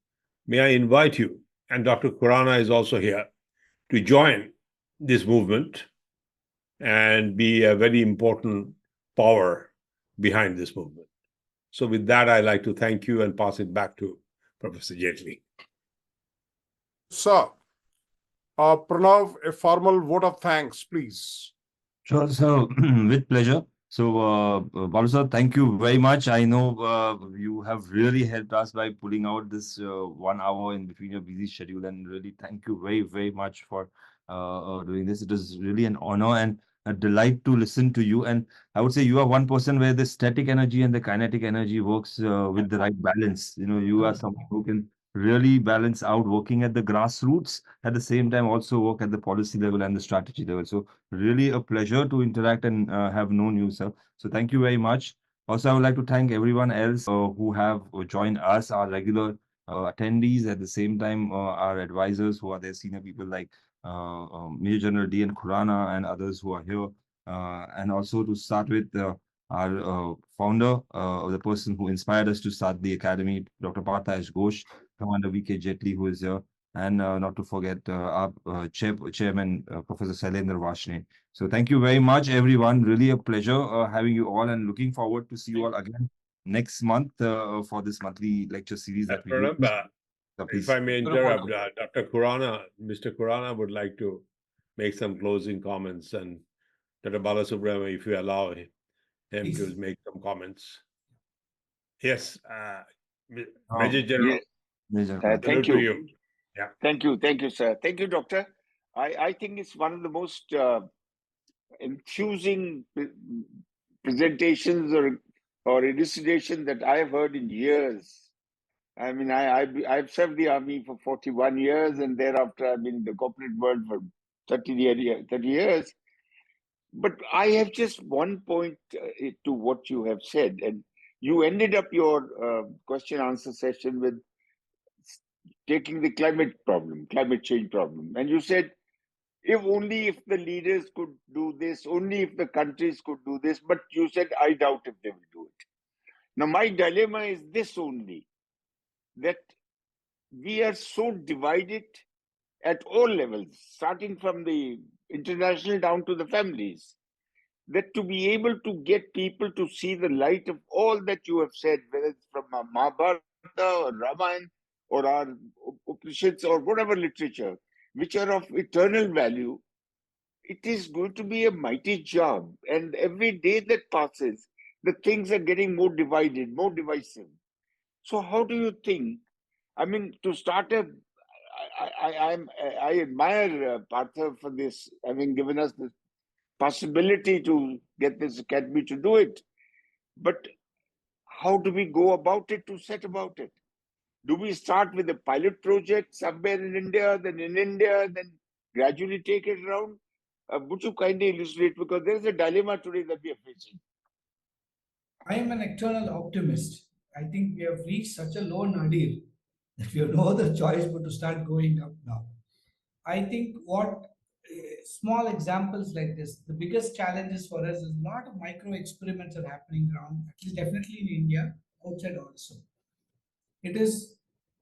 C: May I invite you, and Dr. Khurana is also here, to join this movement and be a very important power behind this movement. So with that, I'd like to thank you and pass it back to Professor Jaitley.
E: Sir, Pranav, a formal vote of thanks, please.
B: Sure, so with pleasure. So, Balu sir, thank you very much. I know you have really helped us by pulling out this 1 hour in between your busy schedule, and really thank you very, very much for doing this. It is really an honor and a delight to listen to you. And I would say you are one person where the static energy and the kinetic energy works with the right balance. You know, you are someone who can really balance out working at the grassroots, at the same time also work at the policy level and the strategy level. So really a pleasure to interact and have known you, sir. So thank you very much. Also, I would like to thank everyone else who have joined us, our regular attendees, at the same time our advisors who are there, senior people like Major General D.N. Khurana and others who are here. And also to start with our founder, the person who inspired us to start the academy, Dr. Partha Ghosh, Commander V.K. Jaitley, who is here, and not to forget our chairman, Professor Sailendra Varshney. So thank you very much, everyone. Really a pleasure having you all, and looking forward to see you all again next month for this monthly lecture series that we do.
C: If I may interrupt, Dr. Khurana, Mr. Khurana would like to make some closing comments, and Dr. Balasubramaniam, if you allow him to make some comments. Yes, Major General.
B: Major
F: Thank
C: Salute to
F: you.
C: you. Yeah.
F: Thank you, sir. Thank you, Doctor. I think it's one of the most enthusing presentations or elucidation that I have heard in years. I mean, I've served the army for 41 years, and thereafter I've been in the corporate world for 30 years. But I have just one point to what you have said, and you ended up your question answer session with taking the climate change problem, and you said, if only if the leaders could do this, only if the countries could do this, but you said, I doubt if they will do it. Now, my dilemma is this only, that we are so divided at all levels, starting from the international down to the families, that to be able to get people to see the light of all that you have said, whether it's from Mahabharata or Ramayana or our Upanishads or whatever literature, which are of eternal value, it is going to be a mighty job. And every day that passes, the things are getting more divided, more divisive. So how do you think, I mean, to start I admire Partha for this, having given us this possibility to get this academy to do it. But how do we go about it, to set about it? Do we start with a pilot project somewhere in India, then gradually take it around? Would you kindly illustrate? Because there is a dilemma today that we are facing.
D: I am an eternal optimist. I think we have reached such a low nadir that we have no other choice but to start going up now. I think what small examples like this, the biggest challenges for us is a lot of micro experiments are happening around, at least definitely in India, outside also. It is,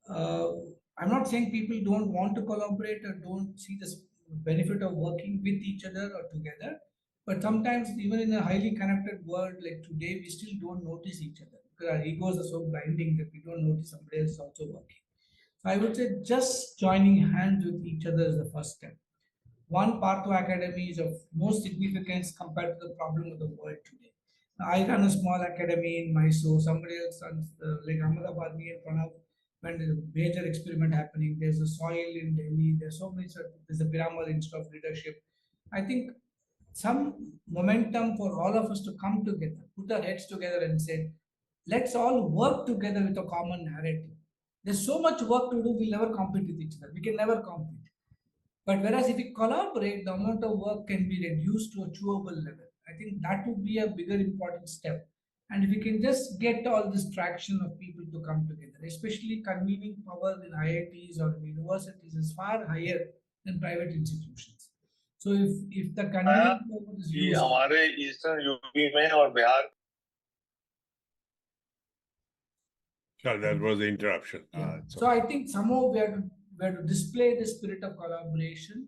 D: I'm not saying people don't want to collaborate or don't see the benefit of working with each other or together, but sometimes even in a highly connected world like today, we still don't notice each other because our egos are so blinding that we don't notice somebody else also working. So I would say just joining hands with each other is the first step. One Partha Academy is of most significance compared to the problem of the world today. Now, I run a small academy in Mysore. Somebody else runs like Ahmedabad, me and Pranav, when there's a major experiment happening. There's a soil in Delhi. There's so many. There's a Piramal Institute of Leadership. I think some momentum for all of us to come together, put our heads together, and say, let's all work together with a common narrative. There's so much work to do. We'll never compete with each other. We can never compete. But whereas if we collaborate, the amount of work can be reduced to a chewable level. I think that would be a bigger important step. And if we can just get all this traction of people to come together, especially convening power in IITs or universities is far higher than private institutions. So if the convening power is used,
G: हमारे eastern UP में और Bihar
C: Sorry, that was the interruption.
D: So I think somehow we have to display the spirit of collaboration,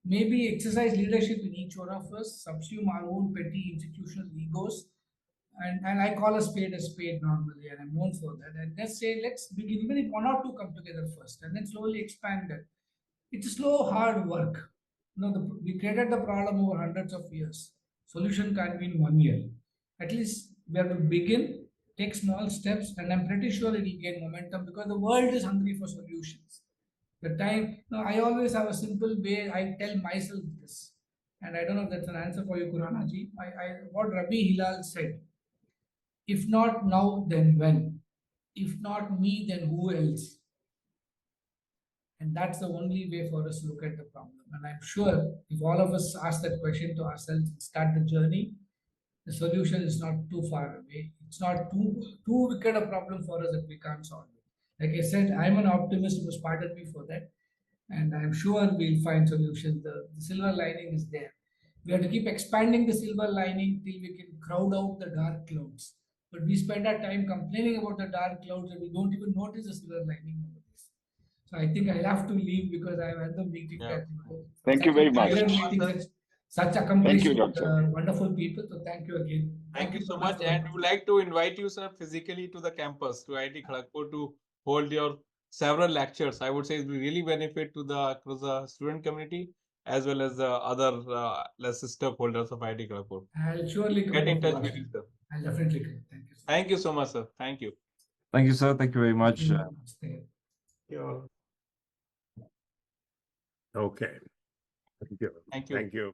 D: maybe exercise leadership in each one of us, subsume our own petty institutional egos, and I call a spade normally, and I'm known for that. And let's say, let's begin, even if one or two come together first, and then slowly expand that. It's a slow, hard work. We created the problem over hundreds of years. Solution can't be in 1 year. At least we have to begin, take small steps, and I'm pretty sure it will gain momentum because the world is hungry for solutions. The time, I always have a simple way I tell myself this, and I don't know if that's an answer for you, Kuranaji. What Rabi Hilal said, if not now, then when? If not me, then who else? And that's the only way for us to look at the problem. And I'm sure if all of us ask that question to ourselves and start the journey, the solution is not too far away. It's not too wicked a problem for us that we can't solve it. Like I said, I'm an optimist. You must pardon me for that. And I'm sure we'll find solutions. The silver lining is there. We have to keep expanding the silver lining till we can crowd out the dark clouds. But we spend our time complaining about the dark clouds and we don't even notice the silver lining nowadays. So I think I'll have to leave because I have had the meeting.
F: Yeah. Thank you very much.
D: Such accomplished,
F: Doctor.
D: wonderful people. So thank you again.
A: Thank you so much. And we would like to invite you, sir, physically to the campus, to IIT Kharagpur, to hold your several lectures. I would say it will really benefit to the student community as well as the other stakeholders of IIT Kharagpur.
D: I'll surely come.
A: Get in touch with you, sir.
D: I'll definitely come. Thank you.
A: Thank you so much, sir. Thank you.
B: Thank you, sir. Thank you very much.
D: Thank you.
C: Okay. Thank you.
A: Thank you.
C: Thank you.